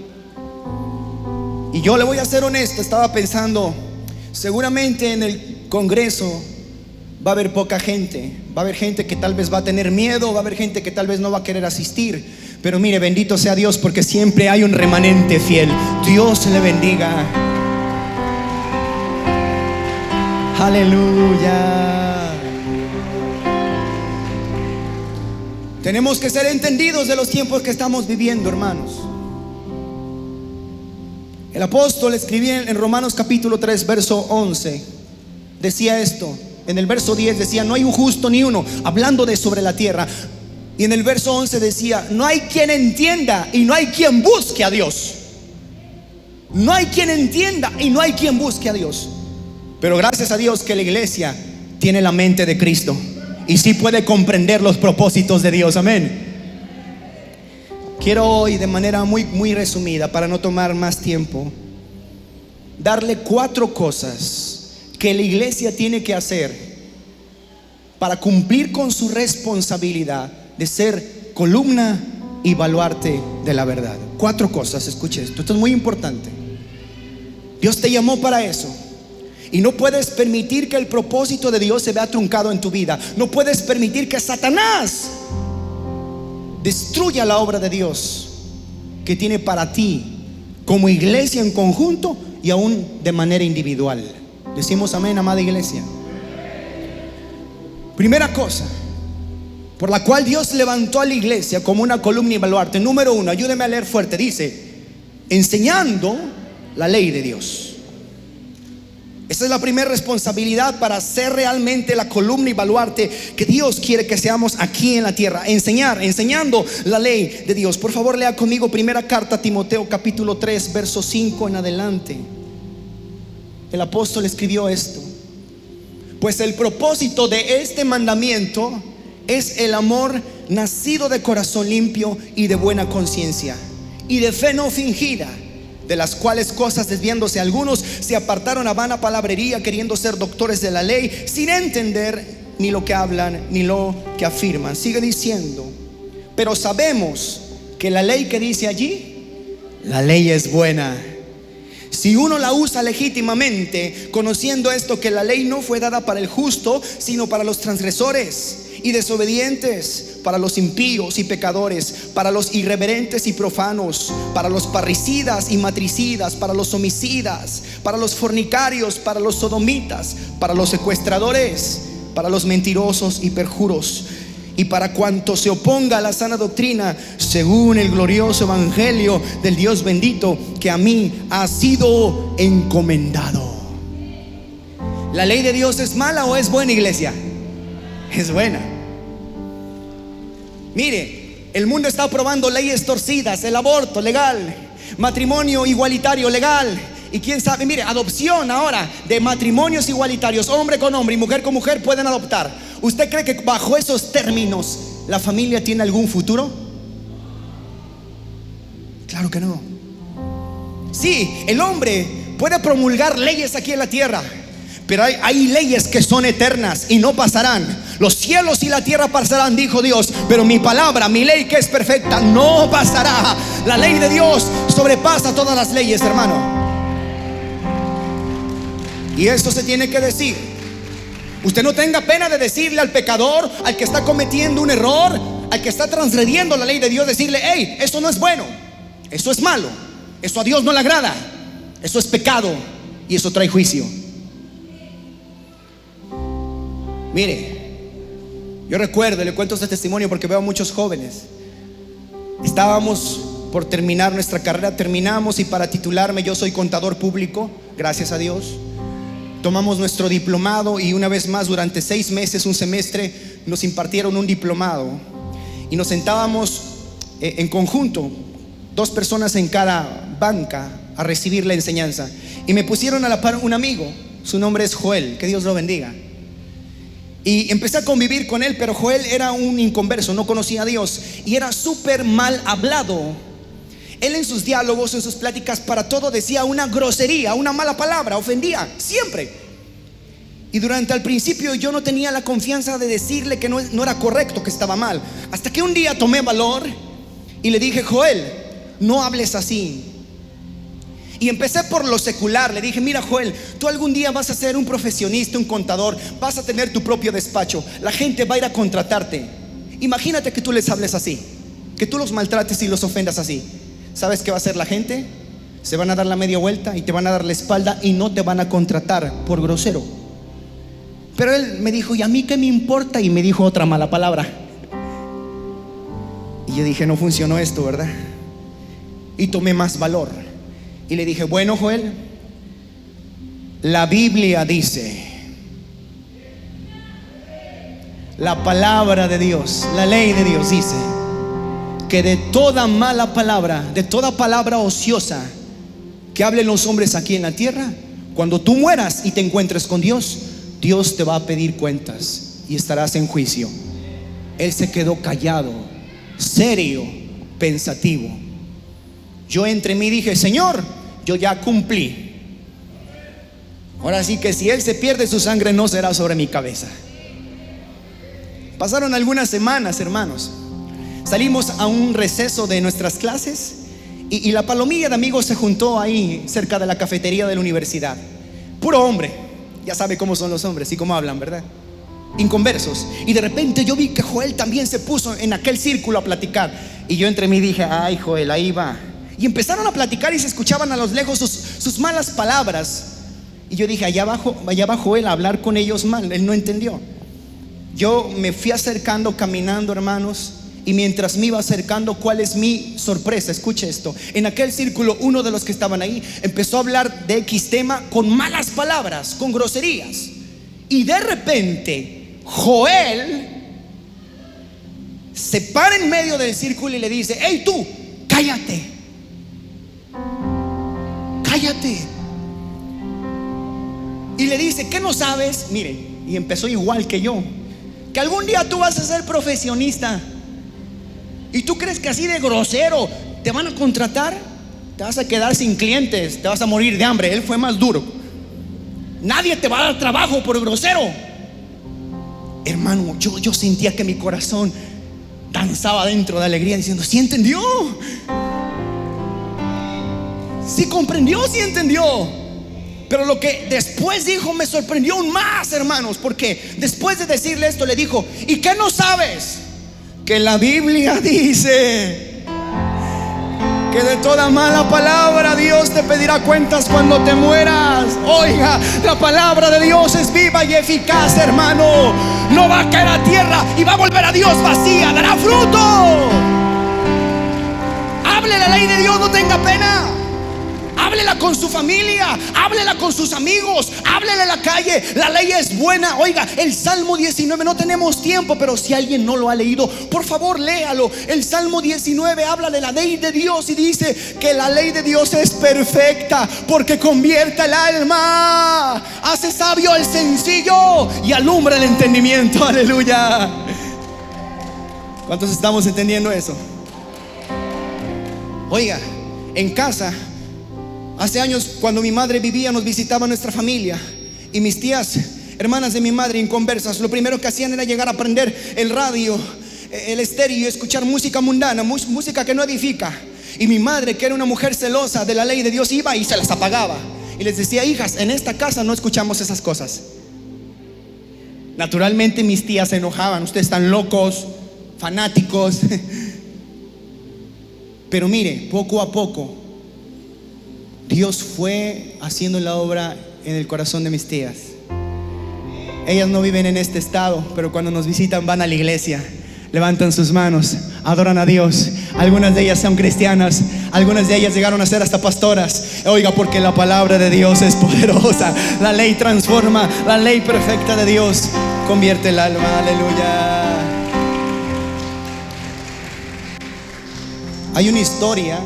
Y yo le voy a ser honesto, estaba pensando, seguramente en el Congreso va a haber poca gente, va a haber gente que tal vez va a tener miedo, va a haber gente que tal vez no va a querer asistir. Pero mire, bendito sea Dios, porque siempre hay un remanente fiel. Dios le bendiga. Aleluya. Tenemos que ser entendidos de los tiempos que estamos viviendo, hermanos. El apóstol escribía en Romanos capítulo 3 verso 11, decía esto. En el verso 10 decía: no hay un justo ni uno, hablando de sobre la tierra. Y en el verso 11 decía: no hay quien entienda y no hay quien busque a Dios. No hay quien entienda y no hay quien busque a Dios. Pero gracias a Dios que la iglesia tiene la mente de Cristo y sí puede comprender los propósitos de Dios. Amén. Quiero hoy, de manera muy resumida, para no tomar más tiempo, darle 4 cosas que la iglesia tiene que hacer para cumplir con su responsabilidad de ser columna y baluarte de la verdad. 4 cosas, escuche esto es muy importante. Dios te llamó para eso. Y no puedes permitir que el propósito de Dios se vea truncado en tu vida. No puedes permitir que Satanás destruya la obra de Dios que tiene para ti como iglesia en conjunto y aún de manera individual. Decimos amén, amada iglesia. Primera cosa por la cual Dios levantó a la iglesia como una columna y baluarte. Número 1, ayúdeme a leer fuerte. Dice: enseñando la ley de Dios. Esa es la primera responsabilidad para ser realmente la columna y baluarte que Dios quiere que seamos aquí en la tierra. Enseñando la ley de Dios. Por favor, lea conmigo primera carta a Timoteo capítulo 3 verso 5 en adelante. El apóstol escribió esto: pues el propósito de este mandamiento es el amor nacido de corazón limpio y de buena conciencia y de fe no fingida, de las cuales cosas desviándose algunos se apartaron a vana palabrería, queriendo ser doctores de la ley, sin entender ni lo que hablan ni lo que afirman. Sigue diciendo: pero sabemos que la ley que dice allí, la ley es buena si uno la usa legítimamente, conociendo esto, que la ley no fue dada para el justo, sino para los transgresores y desobedientes, para los impíos y pecadores, para los irreverentes y profanos, para los parricidas y matricidas, para los homicidas, para los fornicarios, para los sodomitas, para los secuestradores, para los mentirosos y perjuros, y para cuanto se oponga a la sana doctrina, según el glorioso evangelio del Dios bendito, que a mí ha sido encomendado. ¿La ley de Dios es mala o es buena, iglesia? Es buena. Mire, el mundo está aprobando leyes torcidas: el aborto legal, matrimonio igualitario legal, y quién sabe, mire, adopción ahora de matrimonios igualitarios, hombre con hombre y mujer con mujer pueden adoptar. ¿Usted cree que bajo esos términos la familia tiene algún futuro? Claro que no. Sí, el hombre puede promulgar leyes aquí en la tierra, pero hay leyes que son eternas y no pasarán. Los cielos y la tierra pasarán, dijo Dios, pero mi palabra, mi ley que es perfecta, no pasará. La ley de Dios sobrepasa todas las leyes, hermano. Y esto se tiene que decir. Usted no tenga pena de decirle al pecador, al que está cometiendo un error, al que está transgrediendo la ley de Dios, decirle: hey, eso no es bueno, eso es malo, eso a Dios no le agrada, eso es pecado y eso trae juicio. Mire, yo recuerdo, le cuento este testimonio porque veo a muchos jóvenes. Estábamos por terminar nuestra carrera, terminamos, y para titularme, yo soy contador público, gracias a Dios. Tomamos nuestro diplomado y una vez más, durante 6 meses, un semestre, nos impartieron un diplomado y nos sentábamos en conjunto, 2 personas en cada banca, a recibir la enseñanza. Y me pusieron a la par un amigo, su nombre es Joel, que Dios lo bendiga. Y empecé a convivir con él, pero Joel era un inconverso, no conocía a Dios y era súper mal hablado. Él en sus diálogos, en sus pláticas, para todo decía una grosería, una mala palabra, ofendía siempre. Y durante al principio yo no tenía la confianza de decirle que no era correcto, que estaba mal. Hasta que un día tomé valor y le dije: Joel, no hables así. Y empecé por lo secular. Le dije: mira, Joel, tú algún día vas a ser un profesionista, un contador, vas a tener tu propio despacho, la gente va a ir a contratarte. Imagínate que tú les hables así, que tú los maltrates y los ofendas así. ¿Sabes qué va a hacer la gente? Se van a dar la media vuelta y te van a dar la espalda y no te van a contratar por grosero. Pero él me dijo: ¿y a mí qué me importa? Y me dijo otra mala palabra. Y yo dije, no funcionó esto, ¿verdad? Y tomé más valor y le dije, bueno, Joel, la Biblia dice, la palabra de Dios, la ley de Dios dice que de toda mala palabra, de toda palabra ociosa que hablen los hombres aquí en la tierra, cuando tú mueras y te encuentres con Dios, Dios te va a pedir cuentas y estarás en juicio. Él se quedó callado, serio, pensativo. Yo entre mí dije, Señor, yo ya cumplí. Ahora sí que si Él se pierde, su sangre no será sobre mi cabeza. Pasaron algunas semanas, hermanos. Salimos a un receso de nuestras clases y la palomilla de amigos se juntó ahí cerca de la cafetería de la universidad. Puro hombre. Ya sabe cómo son los hombres y cómo hablan, ¿verdad? Inconversos. Y de repente yo vi que Joel también se puso en aquel círculo a platicar. Y yo entre mí dije, ay, Joel, ahí va. Y empezaron a platicar y se escuchaban a los lejos sus malas palabras. Y yo dije, allá va Joel a hablar con ellos mal. Él no entendió. Yo me fui acercando, caminando, hermanos. Y mientras me iba acercando, ¿cuál es mi sorpresa? Escuche esto. En aquel círculo, uno de los que estaban ahí empezó a hablar de X tema con malas palabras, con groserías. Y de repente Joel se para en medio del círculo y le dice, hey tú, cállate, cállate. Y le dice, ¿qué no sabes? Miren, y empezó igual que yo, que algún día tú vas a ser profesionista. ¿Y tú crees que así de grosero te van a contratar? Te vas a quedar sin clientes, te vas a morir de hambre. Él fue más duro. Nadie te va a dar trabajo por grosero. Hermano, yo sentía que mi corazón danzaba dentro de alegría diciendo, ¿sí entendió? ¿Sí comprendió? ¿Sí entendió? Pero lo que después dijo me sorprendió aún más, hermanos, porque después de decirle esto le dijo, ¿y qué no sabes? Que la Biblia dice que de toda mala palabra Dios te pedirá cuentas cuando te mueras. Oiga, la palabra de Dios es viva y eficaz, hermano. No va a caer a tierra y va a volver a Dios vacía, dará fruto. Hable la ley de Dios, no tenga pena. Háblela con su familia, háblela con sus amigos, háblela en la calle. La ley es buena. Oiga, el Salmo 19, no tenemos tiempo, pero si alguien no lo ha leído, por favor léalo. El Salmo 19 habla de la ley de Dios y dice que la ley de Dios es perfecta porque convierte el alma, hace sabio al sencillo y alumbra el entendimiento. Aleluya. ¿Cuántos estamos entendiendo eso? Oiga, en casa, hace años, cuando mi madre vivía, nos visitaba nuestra familia. Y mis tías, hermanas de mi madre, inconversas, lo primero que hacían era llegar a prender el radio, el estéreo, y escuchar música mundana, música que no edifica. Y mi madre, que era una mujer celosa de la ley de Dios, iba y se las apagaba. Y les decía, hijas, en esta casa no escuchamos esas cosas. Naturalmente mis tías se enojaban, ustedes están locos, fanáticos. Pero mire, poco a poco Dios fue haciendo la obra en el corazón de mis tías. Ellas no viven en este estado, pero cuando nos visitan van a la iglesia, levantan sus manos, adoran a Dios. Algunas de ellas son cristianas, algunas de ellas llegaron a ser hasta pastoras. Oiga, porque la palabra de Dios es poderosa. La ley transforma, la ley perfecta de Dios convierte el alma. Aleluya. Hay una historia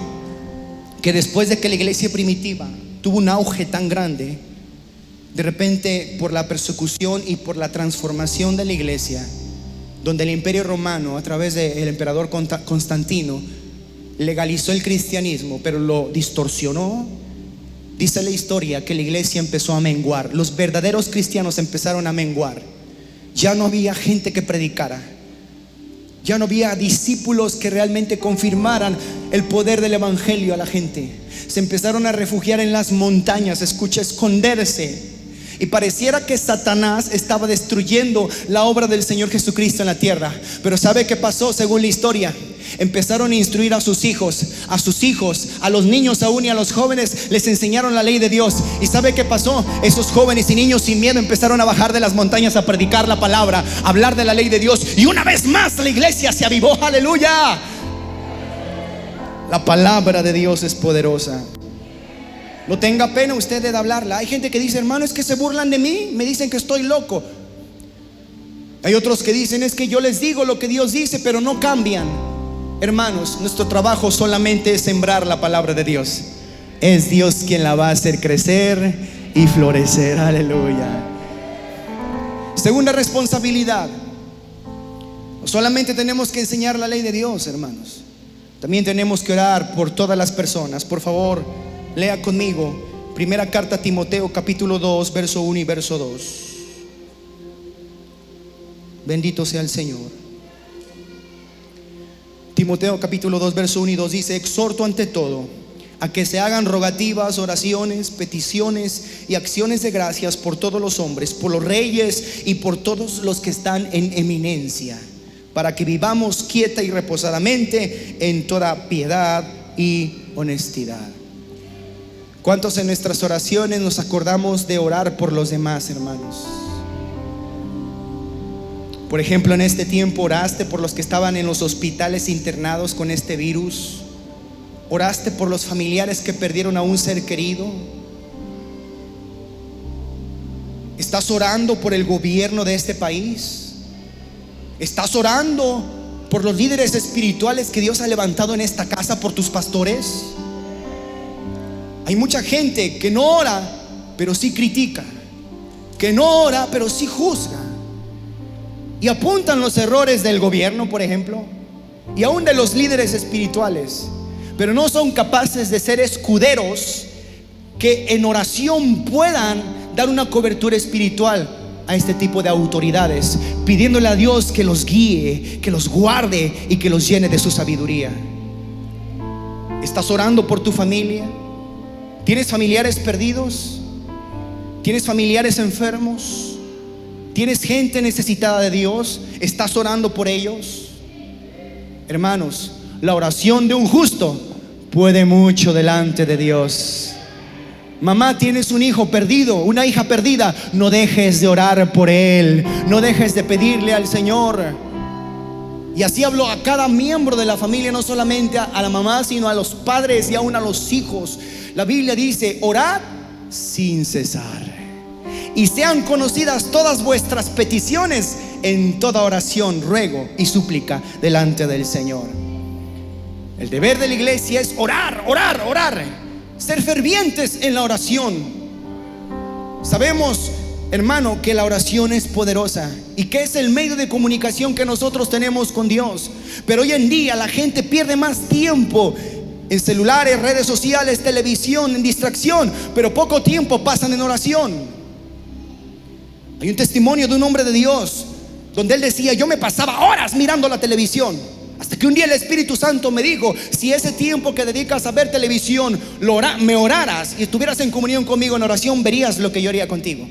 que después de que la iglesia primitiva tuvo un auge tan grande, de repente por la persecución y por la transformación de la iglesia, donde el imperio romano a través del emperador Constantino legalizó el cristianismo, pero lo distorsionó. Dice la historia que la iglesia empezó a menguar. Los verdaderos cristianos empezaron a menguar. Ya no había gente que predicara, ya no había discípulos que realmente confirmaran el poder del evangelio a la gente. Se empezaron a refugiar en las montañas, escucha, esconderse. Y pareciera que Satanás estaba destruyendo la obra del Señor Jesucristo en la tierra. Pero ¿sabe qué pasó? Según la historia, empezaron a instruir a sus hijos, a los niños aún y a los jóvenes. Les enseñaron la ley de Dios. ¿Y sabe qué pasó? Esos jóvenes y niños sin miedo empezaron a bajar de las montañas a predicar la palabra, a hablar de la ley de Dios. Y una vez más la iglesia se avivó. Aleluya. La palabra de Dios es poderosa. No tenga pena usted de hablarla. Hay gente que dice, hermano, es que se burlan de mí, me dicen que estoy loco. Hay otros que dicen, es que yo les digo lo que Dios dice, pero no cambian. Hermanos, nuestro trabajo solamente es sembrar la palabra de Dios. Es Dios quien la va a hacer crecer y florecer. Aleluya. Segunda responsabilidad. No solamente tenemos que enseñar la ley de Dios, hermanos, también tenemos que orar por todas las personas. Por favor, lea conmigo primera carta a Timoteo, capítulo 2, verso 1 y verso 2. Bendito sea el Señor. Timoteo capítulo 2, verso 1 y 2 dice: exhorto ante todo a que se hagan rogativas, oraciones, peticiones y acciones de gracias por todos los hombres, por los reyes y por todos los que están en eminencia, para que vivamos quieta y reposadamente en toda piedad y honestidad. ¿Cuántos en nuestras oraciones nos acordamos de orar por los demás, hermanos? Por ejemplo, en este tiempo oraste por los que estaban en los hospitales internados con este virus. Oraste por los familiares que perdieron a un ser querido. ¿Estás orando por el gobierno de este país? ¿Estás orando por los líderes espirituales que Dios ha levantado en esta casa, por tus pastores? Hay mucha gente que no ora, pero sí critica, que no ora, pero sí juzga, y apuntan los errores del gobierno, por ejemplo, y aún de los líderes espirituales, pero no son capaces de ser escuderos que en oración puedan dar una cobertura espiritual a este tipo de autoridades, pidiéndole a Dios que los guíe, que los guarde y que los llene de su sabiduría. ¿Estás orando por tu familia? ¿Tienes familiares perdidos? ¿Tienes familiares enfermos? ¿Tienes gente necesitada de Dios? ¿Estás orando por ellos? Hermanos, la oración de un justo puede mucho delante de Dios. Mamá, tienes un hijo perdido, una hija perdida, no dejes de orar por él, no dejes de pedirle al Señor. Y así hablo a cada miembro de la familia, no solamente a la mamá, sino a los padres y aún a los hijos. La Biblia dice: orad sin cesar, y sean conocidas todas vuestras peticiones en toda oración, ruego y súplica delante del Señor. El deber de la iglesia es orar, orar, orar, ser fervientes en la oración. Sabemos, hermano, que la oración es poderosa y que es el medio de comunicación que nosotros tenemos con Dios. Pero hoy en día la gente pierde más tiempo en celulares, redes sociales, televisión, en distracción, pero poco tiempo pasan en oración. Hay un testimonio de un hombre de Dios donde él decía: yo me pasaba horas mirando la televisión, hasta que un día el Espíritu Santo me dijo: si ese tiempo que dedicas a ver televisión me oraras y estuvieras en comunión conmigo en oración, verías lo que yo haría contigo.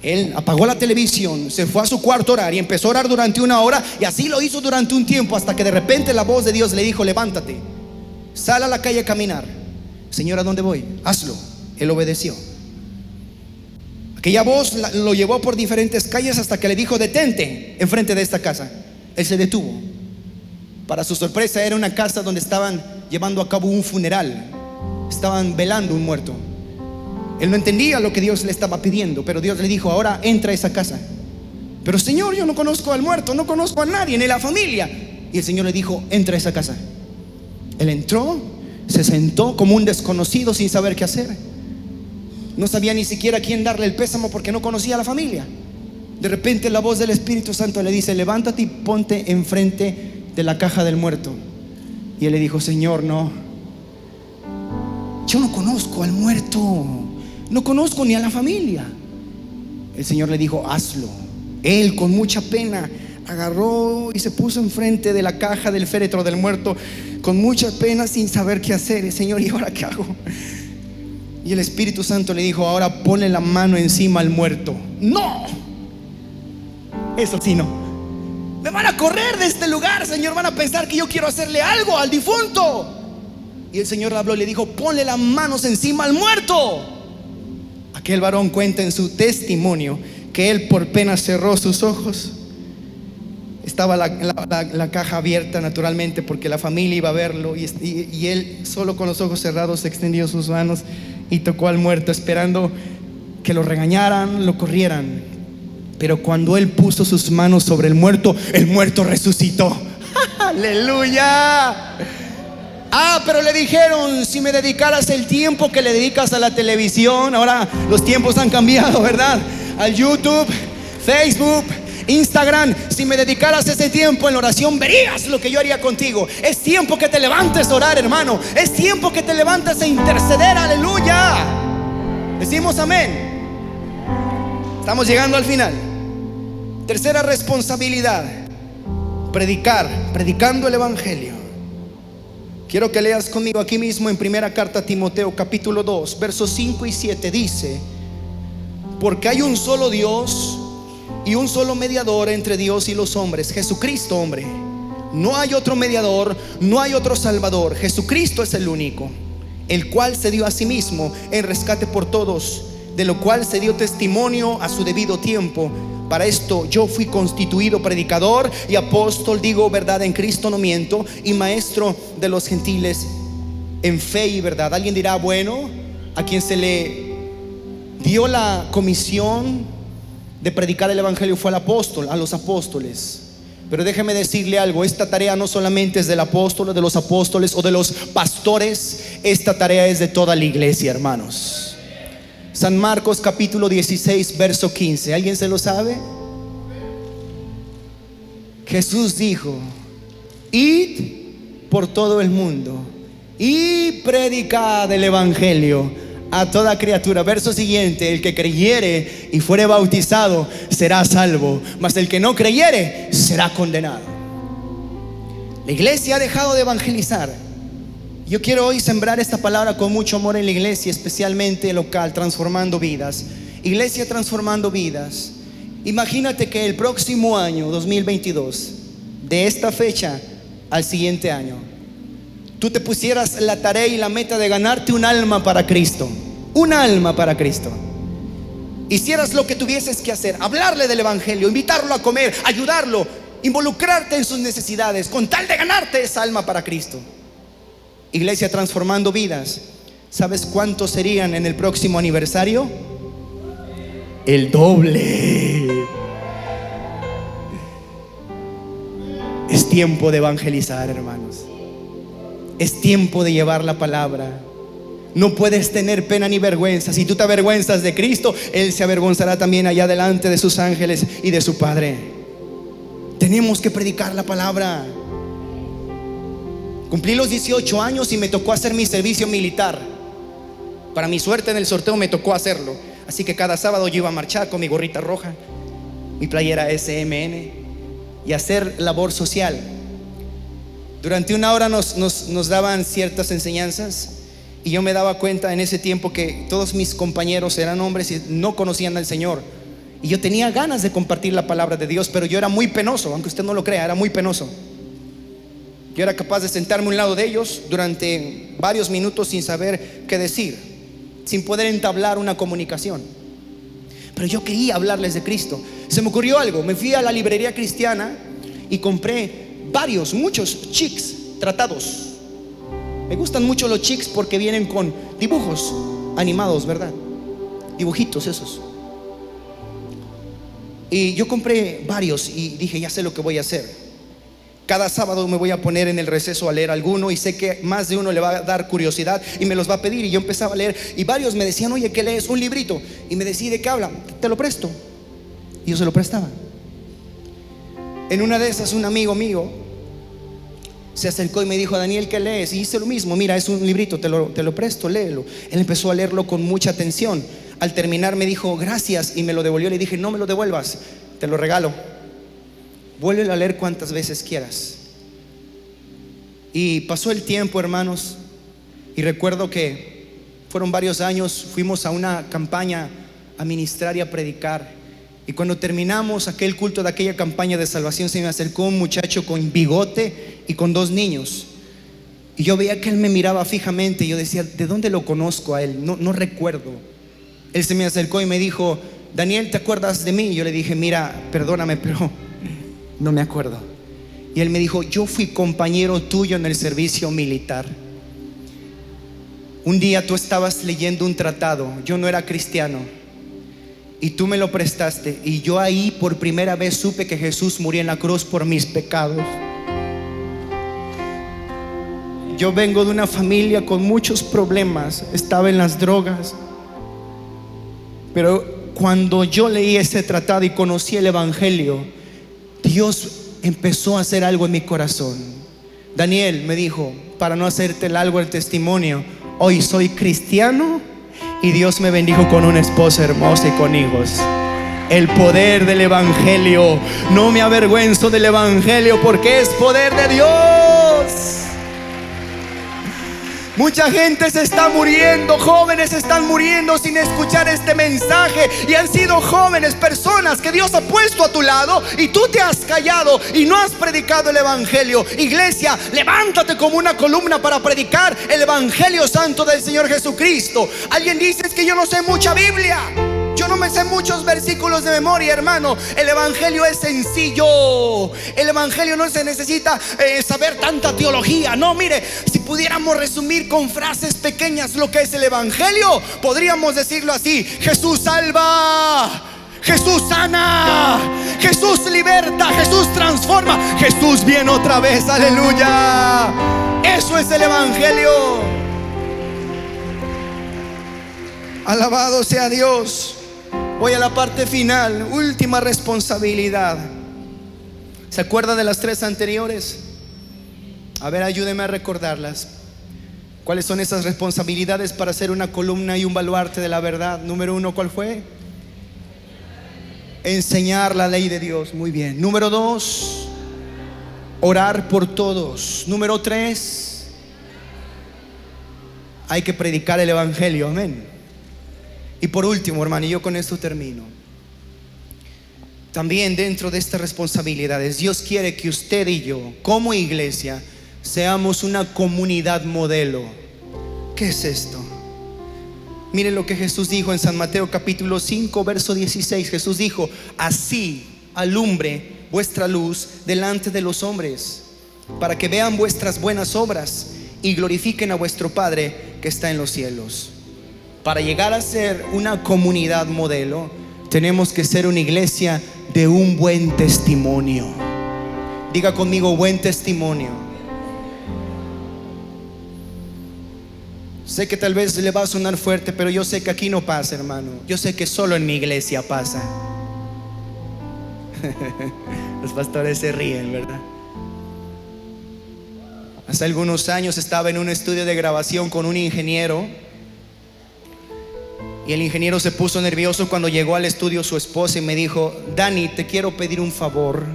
Él apagó la televisión, se fue a su cuarto a orar y empezó a orar durante una hora, y así lo hizo durante un tiempo, hasta que de repente la voz de Dios le dijo: levántate, sal a la calle a caminar. Señor, ¿a dónde voy? Hazlo. Él obedeció. Aquella voz lo llevó por diferentes calles hasta que le dijo: detente enfrente de esta casa. Él se detuvo. Para su sorpresa, era una casa donde estaban llevando a cabo un funeral. Estaban velando un muerto. Él no entendía lo que Dios le estaba pidiendo, pero Dios le dijo: ahora entra a esa casa. Pero Señor, yo no conozco al muerto, no conozco a nadie, ni la familia. Y el Señor le dijo: entra a esa casa. Él entró, se sentó como un desconocido sin saber qué hacer. No sabía ni siquiera a quién darle el pésamo porque no conocía a la familia. De repente la voz del Espíritu Santo le dice: levántate y ponte enfrente de la caja del muerto. Y él le dijo: Señor, no, yo no conozco al muerto, no conozco ni a la familia. El Señor le dijo: hazlo. Él, con mucha pena, agarró y se puso enfrente de la caja del féretro del muerto, con mucha pena, sin saber qué hacer. El Señor: ¿y ahora qué hago? Y el Espíritu Santo le dijo: ahora ponle la mano encima al muerto. No, eso sí no. Me van a correr de este lugar, Señor, van a pensar que yo quiero hacerle algo al difunto. Y el Señor le habló y le dijo: ponle las manos encima al muerto. Aquel varón cuenta en su testimonio que él por pena cerró sus ojos Estaba la caja abierta naturalmente porque la familia iba a verlo y él solo con los ojos cerrados extendió sus manos y tocó al muerto esperando que lo regañaran, lo corrieran. Pero cuando él puso sus manos sobre el muerto resucitó. ¡Aleluya! Pero le dijeron, si me dedicaras el tiempo que le dedicas a la televisión, ahora los tiempos han cambiado, ¿verdad? Al YouTube, Facebook, Instagram, si me dedicaras ese tiempo en la oración, verías lo que yo haría contigo. Es tiempo que te levantes a orar, hermano. Es tiempo que te levantes a interceder, aleluya. Decimos amén. Estamos llegando al final. Tercera responsabilidad: predicando el evangelio. Quiero que leas conmigo aquí mismo en primera carta a Timoteo, capítulo 2, versos 5 y 7. Dice: porque hay un solo Dios y un solo mediador entre Dios y los hombres, Jesucristo hombre. No hay otro mediador, no hay otro salvador. Jesucristo es el único, el cual se dio a sí mismo en rescate por todos, de lo cual se dio testimonio a su debido tiempo. Para esto yo fui constituido predicador y apóstol, digo verdad en Cristo, no miento, y maestro de los gentiles en fe y verdad. Alguien dirá, bueno, a quien se le dio la comisión de predicar el evangelio fue al apóstol, a los apóstoles. Pero déjeme decirle algo: esta tarea no solamente es del apóstol, de los apóstoles o de los pastores. Esta tarea es de toda la iglesia, hermanos. San Marcos capítulo 16 verso 15. ¿Alguien se lo sabe? Jesús dijo: id por todo el mundo y predicad el evangelio a toda criatura. Verso siguiente: el que creyere y fuere bautizado será salvo, mas el que no creyere será condenado. La iglesia ha dejado de evangelizar. Yo quiero hoy sembrar esta palabra con mucho amor en la iglesia, especialmente local, transformando vidas. Iglesia transformando vidas. Imagínate que el próximo año 2022, de esta fecha al siguiente año, tú te pusieras la tarea y la meta de ganarte un alma para Cristo. Un alma para Cristo. Hicieras lo que tuvieses que hacer: hablarle del evangelio, invitarlo a comer, ayudarlo, involucrarte en sus necesidades, con tal de ganarte esa alma para Cristo. Iglesia transformando vidas. ¿Sabes cuántos serían en el próximo aniversario? El doble. Es tiempo de evangelizar, hermanos. Es tiempo de llevar la palabra. No puedes tener pena ni vergüenza. Si tú te avergüenzas de Cristo, Él se avergonzará también allá delante de sus ángeles y de su Padre. Tenemos que predicar la palabra. Cumplí los 18 años y me tocó hacer mi servicio militar. Para mi suerte, en el sorteo me tocó hacerlo. Así que cada sábado yo iba a marchar con mi gorrita roja, mi playera SMN, y hacer labor social. Durante una hora nos daban ciertas enseñanzas, y yo me daba cuenta en ese tiempo que todos mis compañeros eran hombres y no conocían al Señor. Y yo tenía ganas de compartir la palabra de Dios, pero yo era muy penoso, aunque usted no lo crea, era muy penoso. Yo era capaz de sentarme a un lado de ellos durante varios minutos sin saber qué decir, sin poder entablar una comunicación. Pero yo quería hablarles de Cristo. Se me ocurrió algo: me fui a la librería cristiana y compré muchos chics tratados. Me gustan mucho los chics porque vienen con dibujos animados, ¿verdad? Dibujitos esos. Y yo compré varios y dije, ya sé lo que voy a hacer. Cada sábado me voy a poner en el receso a leer alguno, y sé que más de uno le va a dar curiosidad y me los va a pedir. Y yo empezaba a leer y varios me decían, oye, ¿qué lees? Un librito. Y me decía, ¿de qué habla? Te lo presto. Y yo se lo prestaba. En una de esas, un amigo mío se acercó y me dijo, Daniel, ¿qué lees? Y hice lo mismo. Mira, es un librito, te lo presto, léelo. Él empezó a leerlo con mucha atención. Al terminar me dijo, gracias, y me lo devolvió. Le dije, no me lo devuelvas, te lo regalo. Vuélvelo a leer cuantas veces quieras. Y pasó el tiempo, hermanos, y recuerdo que fueron varios años. Fuimos a una campaña a ministrar y a predicar. Y cuando terminamos aquel culto de aquella campaña de salvación, se me acercó un muchacho con bigote y con 2 niños. Y yo veía que él me miraba fijamente. Y yo decía, ¿de dónde lo conozco a él? No recuerdo. Él se me acercó y me dijo, Daniel, ¿te acuerdas de mí? Y yo le dije, mira, perdóname, pero No me acuerdo. Y él me dijo: yo fui compañero tuyo en el servicio militar. Un día tú estabas leyendo un tratado, yo no era cristiano, y tú me lo prestaste, y yo ahí por primera vez supe que Jesús murió en la cruz por mis pecados. Yo vengo de una familia con muchos problemas, estaba en las drogas, pero cuando yo leí ese tratado y conocí el evangelio, Dios empezó a hacer algo en mi corazón. Daniel me dijo, para no hacerte largo el testimonio, hoy soy cristiano y Dios me bendijo con una esposa hermosa y con hijos. El poder del evangelio, no me avergüenzo del evangelio porque es poder de Dios. Mucha gente se está muriendo, jóvenes están muriendo sin escuchar este mensaje, y han sido jóvenes, personas que Dios ha puesto a tu lado y tú te has callado y no has predicado el evangelio. Iglesia, levántate como una columna para predicar el evangelio santo del Señor Jesucristo. Alguien dice: es que yo no sé mucha Biblia, yo no me sé muchos versículos de memoria. Hermano, el evangelio es sencillo. El evangelio no se necesita saber tanta teología. No, mire, si pudiéramos resumir con frases pequeñas lo que es el evangelio, podríamos decirlo así: Jesús salva, Jesús sana, Jesús liberta, Jesús transforma, Jesús viene otra vez, aleluya. Eso es el evangelio. Alabado sea Dios. Voy a la parte final, última responsabilidad. ¿Se acuerda de las tres anteriores? A ver, ayúdeme a recordarlas. ¿Cuáles son esas responsabilidades para ser una columna y un baluarte de la verdad? Número 1, ¿cuál fue? Enseñar la ley de Dios. Muy bien. Número 2, orar por todos. Número 3, hay que predicar el evangelio. Amén. Y por último, hermano, y yo con esto termino, también dentro de estas responsabilidades, Dios quiere que usted y yo, como iglesia, seamos una comunidad modelo. ¿Qué es esto? Miren lo que Jesús dijo en San Mateo capítulo 5 verso 16. Jesús dijo: así alumbre vuestra luz delante de los hombres, para que vean vuestras buenas obras y glorifiquen a vuestro Padre que está en los cielos. Para llegar a ser una comunidad modelo, tenemos que ser una iglesia de un buen testimonio. Diga conmigo: buen testimonio. Sé que tal vez le va a sonar fuerte, pero yo sé que aquí no pasa, hermano. Yo sé que solo en mi iglesia pasa. Los pastores se ríen, ¿verdad? Hace algunos años estaba en un estudio de grabación con un ingeniero, y el ingeniero se puso nervioso cuando llegó al estudio su esposa y me dijo: Dani, te quiero pedir un favor.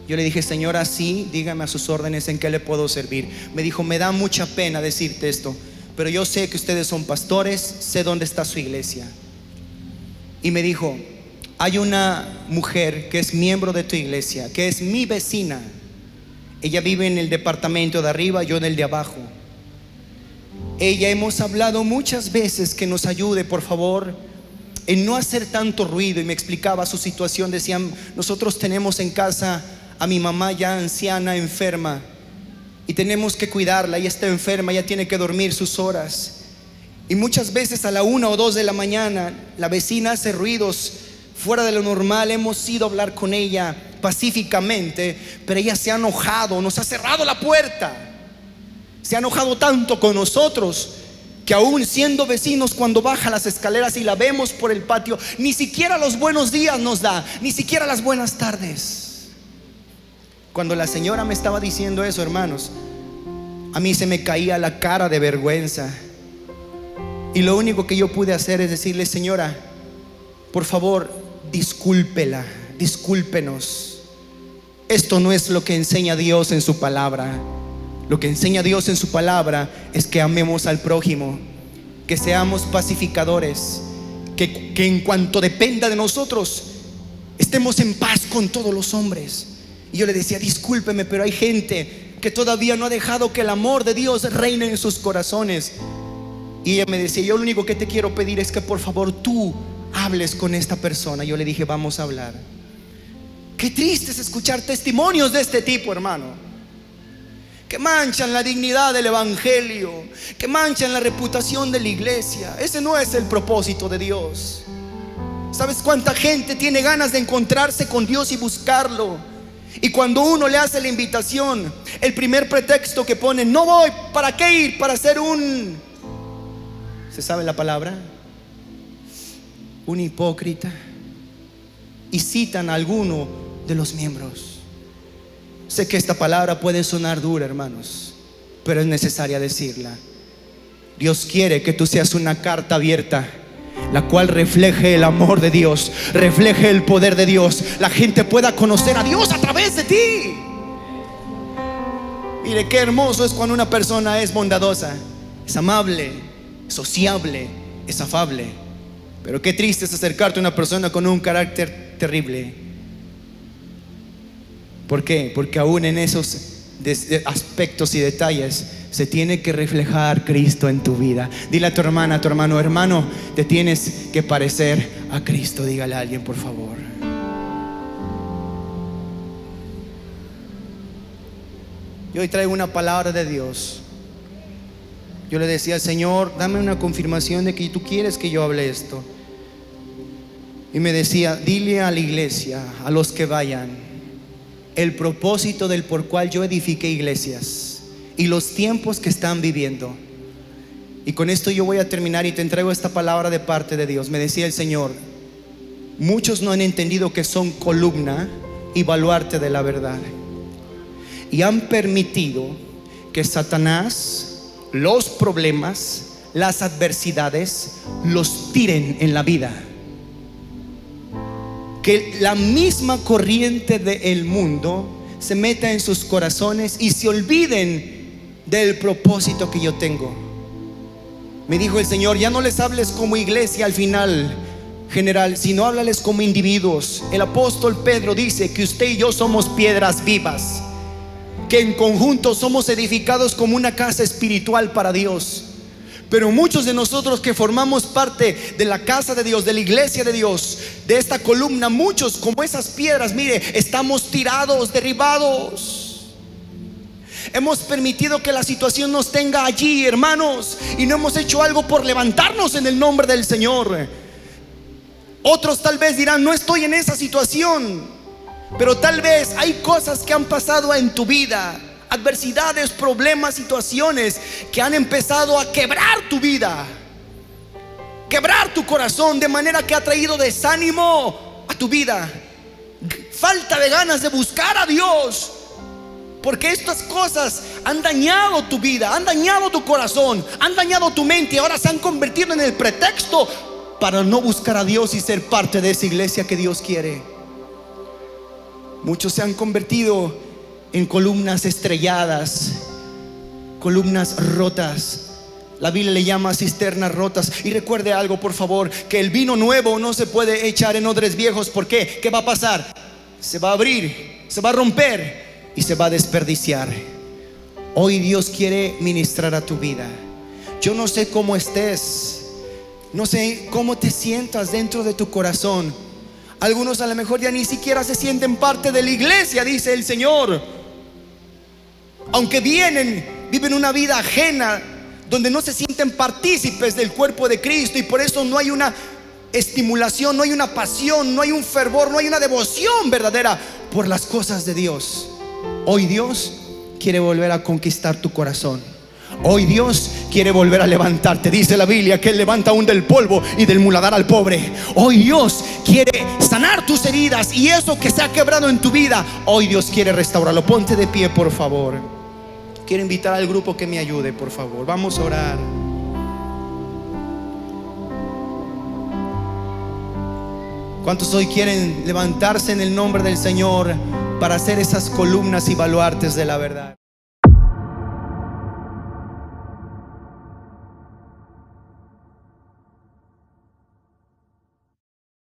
Yo le dije: señora, sí, dígame a sus órdenes, ¿en qué le puedo servir? Me dijo: me da mucha pena decirte esto, pero yo sé que ustedes son pastores, sé dónde está su iglesia. Y me dijo: hay una mujer que es miembro de tu iglesia, que es mi vecina. Ella vive en el departamento de arriba, yo en el de abajo. Ella, hemos hablado muchas veces que nos ayude, por favor, en no hacer tanto ruido. Y me explicaba su situación. Decían: nosotros tenemos en casa a mi mamá ya anciana, enferma, y tenemos que cuidarla. Ella está enferma, ella tiene que dormir sus horas, y muchas veces a la 1 o 2 de la mañana la vecina hace ruidos fuera de lo normal. Hemos ido a hablar con ella pacíficamente, pero ella se ha enojado, nos ha cerrado la puerta. Se ha enojado tanto con nosotros que aún siendo vecinos, cuando baja las escaleras y la vemos por el patio, ni siquiera los buenos días nos da, ni siquiera las buenas tardes. Cuando la señora me estaba diciendo eso, hermanos, a mí se me caía la cara de vergüenza. Y lo único que yo pude hacer es decirle: señora, por favor, discúlpela, discúlpenos. Esto no es lo que enseña Dios en su palabra. Lo que enseña Dios en su palabra es que amemos al prójimo, que seamos pacificadores, que en cuanto dependa de nosotros estemos en paz con todos los hombres. Y yo le decía: discúlpeme, pero hay gente que todavía no ha dejado que el amor de Dios reine en sus corazones. Y ella me decía: yo lo único que te quiero pedir es que por favor tú hables con esta persona. Yo le dije: vamos a hablar. Qué triste es escuchar testimonios de este tipo, hermano, que manchan la dignidad del evangelio, que manchan la reputación de la iglesia. Ese no es el propósito de Dios. ¿Sabes cuánta gente tiene ganas de encontrarse con Dios y buscarlo? Y cuando uno le hace la invitación, el primer pretexto que ponen: no voy. ¿Para qué ir? Para hacer ¿se sabe la palabra? Un hipócrita. Y citan a alguno de los miembros. Sé que esta palabra puede sonar dura, hermanos, pero es necesaria decirla. Dios quiere que tú seas una carta abierta, la cual refleje el amor de Dios, refleje el poder de Dios. La gente pueda conocer a Dios a través de ti. Mire qué hermoso es cuando una persona es bondadosa, es amable, sociable, es afable. Pero qué triste es acercarte a una persona con un carácter terrible. ¿Por qué? Porque aún en esos aspectos y detalles se tiene que reflejar Cristo en tu vida. Dile a tu hermana, a tu hermano: hermano, te tienes que parecer a Cristo. Dígale a alguien, por favor. Y hoy traigo una palabra de Dios. Yo le decía al Señor: dame una confirmación de que tú quieres que yo hable esto. Y me decía: dile a la iglesia, a los que vayan, el propósito del por cual yo edifiqué iglesias y los tiempos que están viviendo. Y con esto yo voy a terminar y te entrego esta palabra de parte de Dios. Me decía el Señor: muchos no han entendido que son columna y baluarte de la verdad, y han permitido que Satanás, los problemas, las adversidades los tiren en la vida. Que la misma corriente del mundo se meta en sus corazones y se olviden del propósito que yo tengo. Me dijo el Señor: ya no les hables como iglesia al final general, sino háblales como individuos. El apóstol Pedro dice que usted y yo somos piedras vivas, que en conjunto somos edificados como una casa espiritual para Dios. Pero muchos de nosotros que formamos parte de la casa de Dios, de la iglesia de Dios, de esta columna, muchos como esas piedras, mire, estamos tirados, derribados. Hemos permitido que la situación nos tenga allí, hermanos, y no hemos hecho algo por levantarnos en el nombre del Señor. Otros tal vez dirán: no estoy en esa situación, pero tal vez hay cosas que han pasado en tu vida, adversidades, problemas, situaciones que han empezado a quebrar tu vida, quebrar tu corazón, de manera que ha traído desánimo a tu vida, falta de ganas de buscar a Dios, porque estas cosas han dañado tu vida, han dañado tu corazón, han dañado tu mente, y ahora se han convertido en el pretexto para no buscar a Dios y ser parte de esa iglesia que Dios quiere. Muchos se han convertido en columnas estrelladas, columnas rotas. La Biblia le llama cisternas rotas. Y recuerde algo, por favor, que el vino nuevo no se puede echar en odres viejos. ¿Por qué? ¿Qué va a pasar? Se va a abrir, se va a romper y se va a desperdiciar. Hoy Dios quiere ministrar a tu vida. Yo no sé cómo estés, no sé cómo te sientas dentro de tu corazón. Algunos a lo mejor ya ni siquiera se sienten parte de la iglesia, dice el Señor. Aunque viven una vida ajena, donde no se sienten partícipes del cuerpo de Cristo, y por eso no hay una estimulación, no hay una pasión, no hay un fervor, no hay una devoción verdadera por las cosas de Dios. Hoy Dios quiere volver a conquistar tu corazón. Hoy Dios quiere volver a levantarte. Dice la Biblia que Él levanta aún del polvo y del muladar al pobre. Hoy Dios quiere sanar tus heridas y eso que se ha quebrado en tu vida. Hoy Dios quiere restaurarlo. Ponte de pie, por favor. Quiero invitar al grupo que me ayude, por favor. Vamos a orar. ¿Cuántos hoy quieren levantarse en el nombre del Señor para hacer esas columnas y baluartes de la verdad?